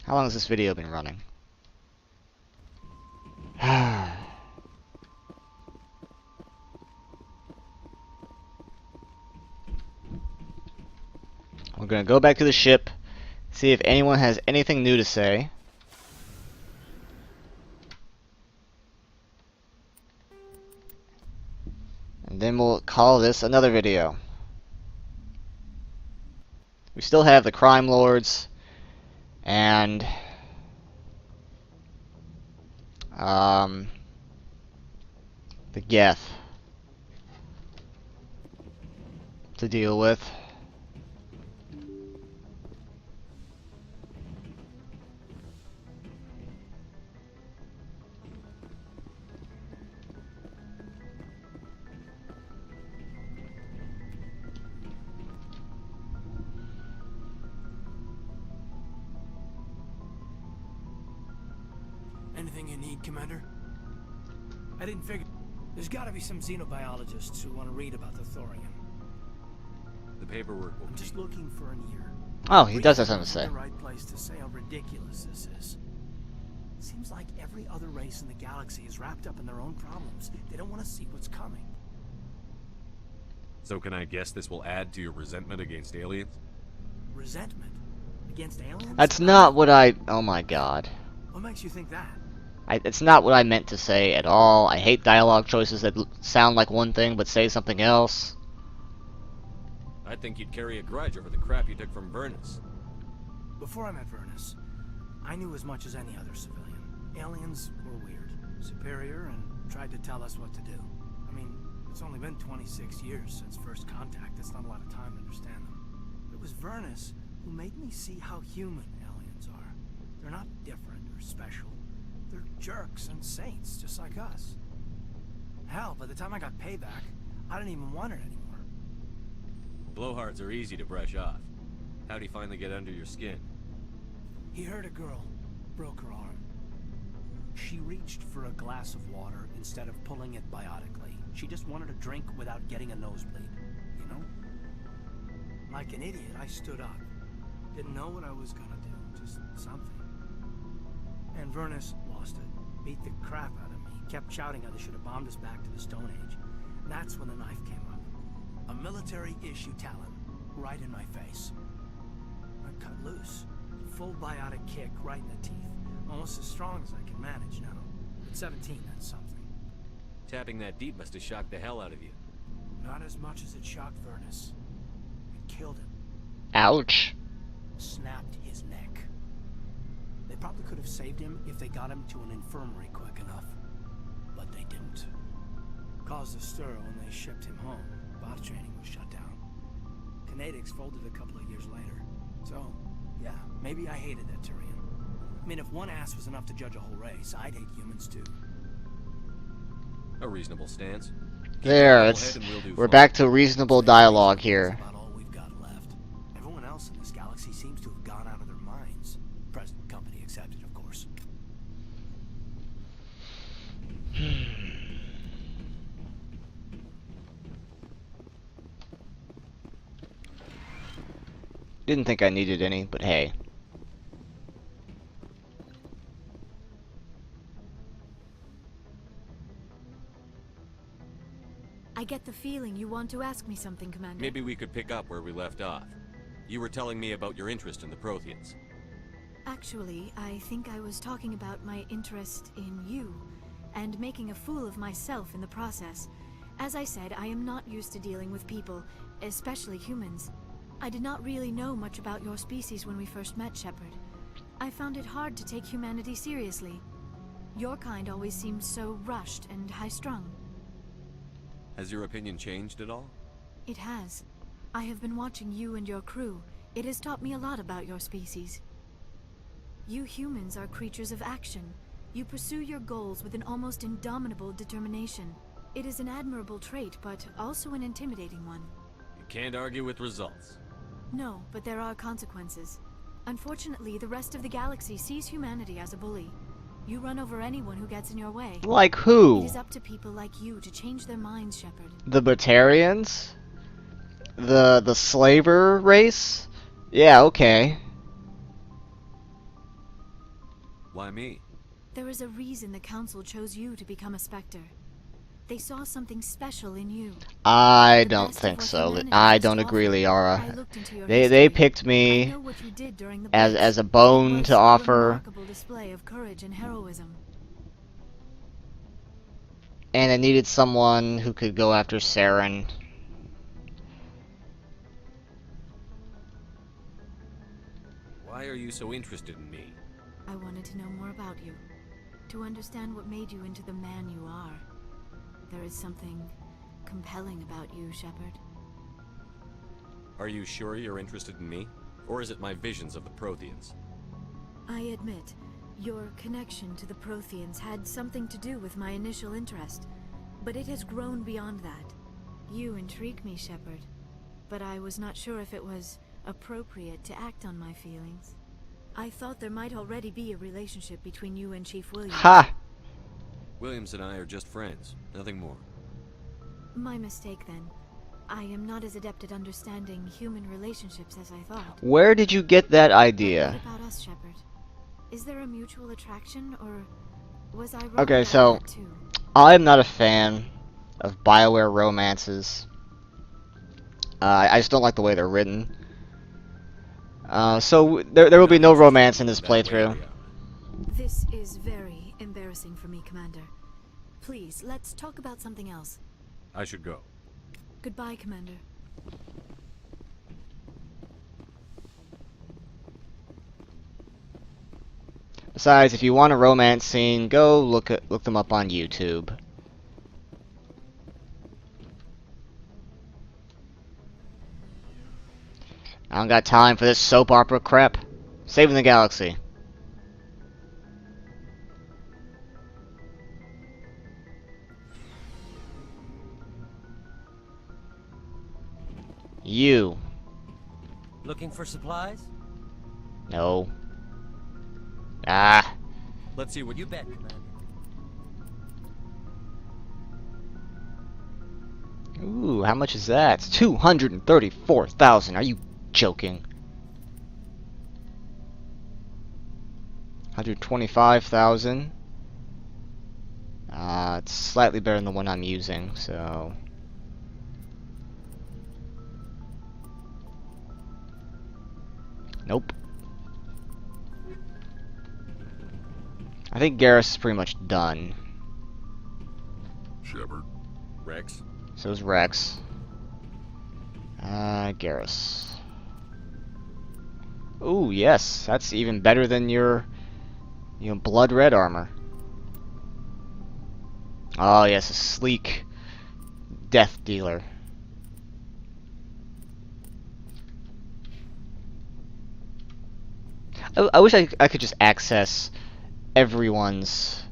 A: How long has this video been running? We're gonna go back to the ship, see if anyone has anything new to say. And then we'll call this another video. We still have the crime lords and the Geth to deal with.
G: Anything you need, Commander? I didn't figure. There's gotta be some xenobiologists who want to read about the thorium.
C: The paperwork will
G: I'm just looking for an ear.
A: Oh, he does have something to say.
G: The right place to say how ridiculous this is. Seems like every other race in the galaxy is wrapped up in their own problems. They don't want to see what's coming.
C: So can I guess this will add to your resentment against aliens?
G: Resentment against aliens?
A: That's not what I... Oh my god.
G: What makes you think that?
A: It's not what I meant to say at all. I hate dialogue choices that sound like one thing but say something else.
C: I think you'd carry a grudge over the crap you took from Vernus.
G: Before I met Vernus, I knew as much as any other civilian. Aliens were weird, superior, and tried to tell us what to do. I mean, it's only been 26 years since first contact. That's not a lot of time to understand them. But it was Vernus who made me see how human aliens are. They're not different or special. They're jerks and saints, just like us. Hell, by the time I got payback, I didn't even want it anymore.
C: Blowhards are easy to brush off. How'd he finally get under your skin?
G: He hurt a girl, broke her arm. She reached for a glass of water instead of pulling it biotically. She just wanted a drink without getting a nosebleed, you know? Like an idiot, I stood up. Didn't know what I was gonna do, just something. And Vernus lost it, beat the crap out of me, kept shouting how they should have bombed us back to the Stone Age. And that's when the knife came up. A military-issue talon, right in my face. I cut loose. Full biotic kick right in the teeth. Almost as strong as I can manage now. At 17, that's something.
C: Tapping that deep must have shocked the hell out of you.
G: Not as much as it shocked Vernus. It killed him.
A: Ouch.
G: Snapped his neck. They probably could have saved him if they got him to an infirmary quick enough. But they didn't. Caused a stir when they shipped him home. Bot training was shut down. Kinetics folded a couple of years later. So, yeah, maybe I hated that Turian. I mean, if one ass was enough to judge a whole race, I'd hate humans too.
C: A reasonable stance.
A: There, we're back to reasonable dialogue here.
G: About all we've got left. Everyone else in this galaxy seems to have gone out of their minds. Present company accepted, of course.
A: Didn't think I needed any, but hey.
B: I get the feeling you want to ask me something, Commander.
C: Maybe we could pick up where we left off. You were telling me about your interest in the Protheans.
B: Actually, I think I was talking about my interest in you, and making a fool of myself in the process. As I said, I am not used to dealing with people, especially humans. I did not really know much about your species when we first met, Shepard. I found it hard to take humanity seriously. Your kind always seemed so rushed and high-strung.
C: Has your opinion changed at all?
B: It has. I have been watching you and your crew. It has taught me a lot about your species. You humans are creatures of action. You pursue your goals with an almost indomitable determination. It is an admirable trait, but also an intimidating one.
C: You can't argue with results.
B: No, but there are consequences. Unfortunately, the rest of the galaxy sees humanity as a bully. You run over anyone who gets in your way.
A: Like
B: It
A: who?
B: is up to people like you to change their minds, Shepard.
A: The Batarians? The slaver race? Yeah, okay.
C: Why me?
B: There is a reason the Council chose you to become a Spectre. They saw something special in you.
A: I
B: The
A: don't
B: best of
A: think
B: what
A: so.
B: humanity
A: I
B: has
A: don't
B: to
A: agree,
B: offer. I
A: Liara.
B: looked into your
A: They
B: history.
A: picked
B: I
A: me
B: know what you did during the
A: as
B: breaks.
A: a bone
B: It was
A: to offer,
B: a remarkable display of courage and heroism.
A: and I needed someone who could go after Saren.
C: Why are you so interested in me?
B: I wanted to know more about you, to understand what made you into the man you are. There is something compelling about you, Shepard.
C: Are you sure you're interested in me? Or is it my visions of the Protheans?
B: I admit, your connection to the Protheans had something to do with my initial interest, but it has grown beyond that. You intrigue me, Shepard, but I was not sure if it was appropriate to act on my feelings. I thought there might already be a relationship between you and Chief Williams.
A: Ha!
C: Williams and I are just friends, nothing more.
B: My mistake, then. I am not as adept at understanding human relationships as I thought.
A: Where did you get that
B: But
A: idea?
B: what about us, Shepard? Is there a mutual attraction, or was I wrong
A: Okay,
B: about
A: so
B: that too?
A: I'm not a fan of BioWare romances. I just don't like the way they're written. So there will be no romance in this playthrough.
B: This is very embarrassing for me, Commander. Please, let's talk about something else.
C: I should go.
B: Goodbye, Commander.
A: Besides, if you want a romance scene, go look them up on YouTube. I don't got time for this soap opera crap. Saving the galaxy. You.
H: Looking for supplies?
A: No. Ah.
C: Let's see what
H: You bet, Commander.
A: Ooh, how much is that? 234,000. Are you joking? 125,000. It's slightly better than the one I'm using, so. Nope. I think Garrus is pretty much done.
F: Shepard.
C: Wrex.
A: So is Wrex. Garrus. Ooh, yes, that's even better than your, blood red armor. Oh yes, a sleek death dealer. I wish I could just access everyone's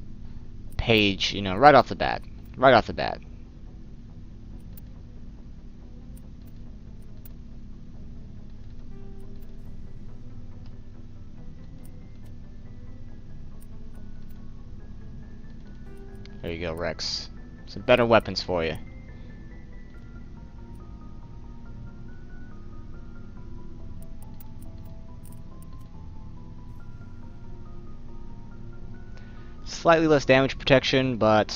A: page, right off the bat. Right off the bat. There you go, Wrex. Some better weapons for you. Slightly less damage protection, but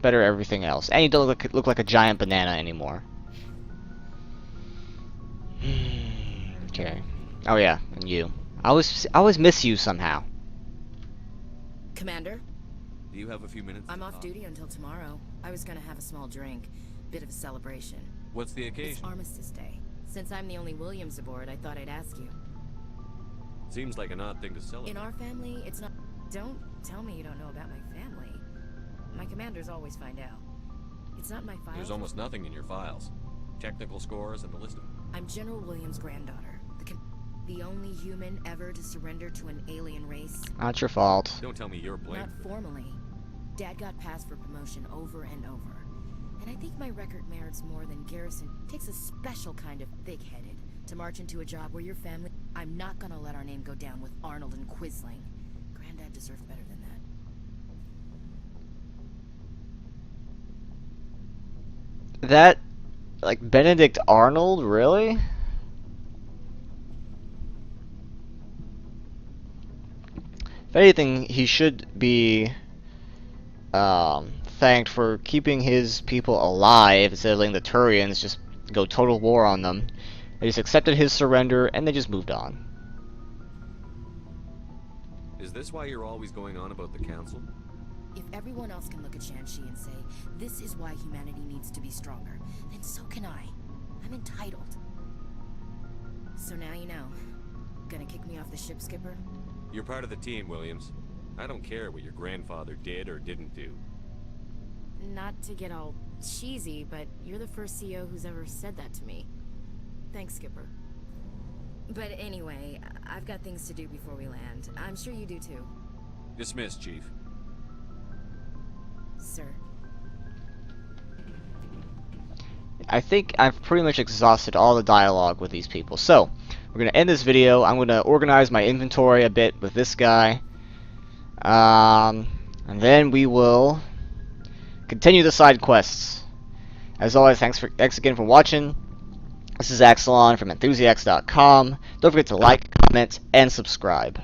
A: better everything else. And you don't look like a giant banana anymore. Okay. Oh yeah, and you. I always miss you somehow.
I: Commander,
C: Do you have a few minutes?
I: I'm
C: to
I: off
C: talk?
I: duty until tomorrow. I was gonna have a small drink. Bit of a celebration.
C: What's the
I: It's
C: occasion?
I: Armistice Day. Since I'm the only Williams aboard, I thought I'd ask you.
C: Seems like an odd thing to celebrate.
I: In our family, it's not... Don't tell me you don't know about my family. My commanders always find out. It's not in my files.
C: There's almost nothing in your files. Technical scores and the list of...
I: I'm General Williams' granddaughter. The only human ever to surrender to an alien race.
A: Not your fault.
C: Don't tell me you're
I: Not
C: blamed.
I: formally. Dad got passed for promotion over and over. And I think my record merits more than Garrison. Takes a special kind of thick-headed to march into a job where your family... I'm not gonna let our name go down with Arnold and Quisling. Granddad deserved better than that.
A: That, like, Benedict Arnold, really? If anything, he should be thanked for keeping his people alive instead of letting the Turians just go total war on them. They just accepted his surrender and they just moved on.
C: Is this why you're always going on about the Council?
I: If everyone else can look at Shanxi and say, this is why humanity needs to be stronger, then so can I. I'm entitled. So now you know. Gonna kick me off the ship, Skipper?
C: You're part of the team, Williams. I don't care what your grandfather did or didn't do.
I: Not to get all cheesy, but you're the first CEO who's ever said that to me. Thanks, Skipper. But anyway, I've got things to do before we land. I'm sure you do too.
C: Dismissed, Chief.
I: Sir.
A: I think I've pretty much exhausted all the dialogue with these people. So, we're going to end this video. I'm going to organize my inventory a bit with this guy. And then we will continue the side quests. As always, thanks again for watching. This is Axelon from Enthusiacs.com. Don't forget to like, comment, and subscribe.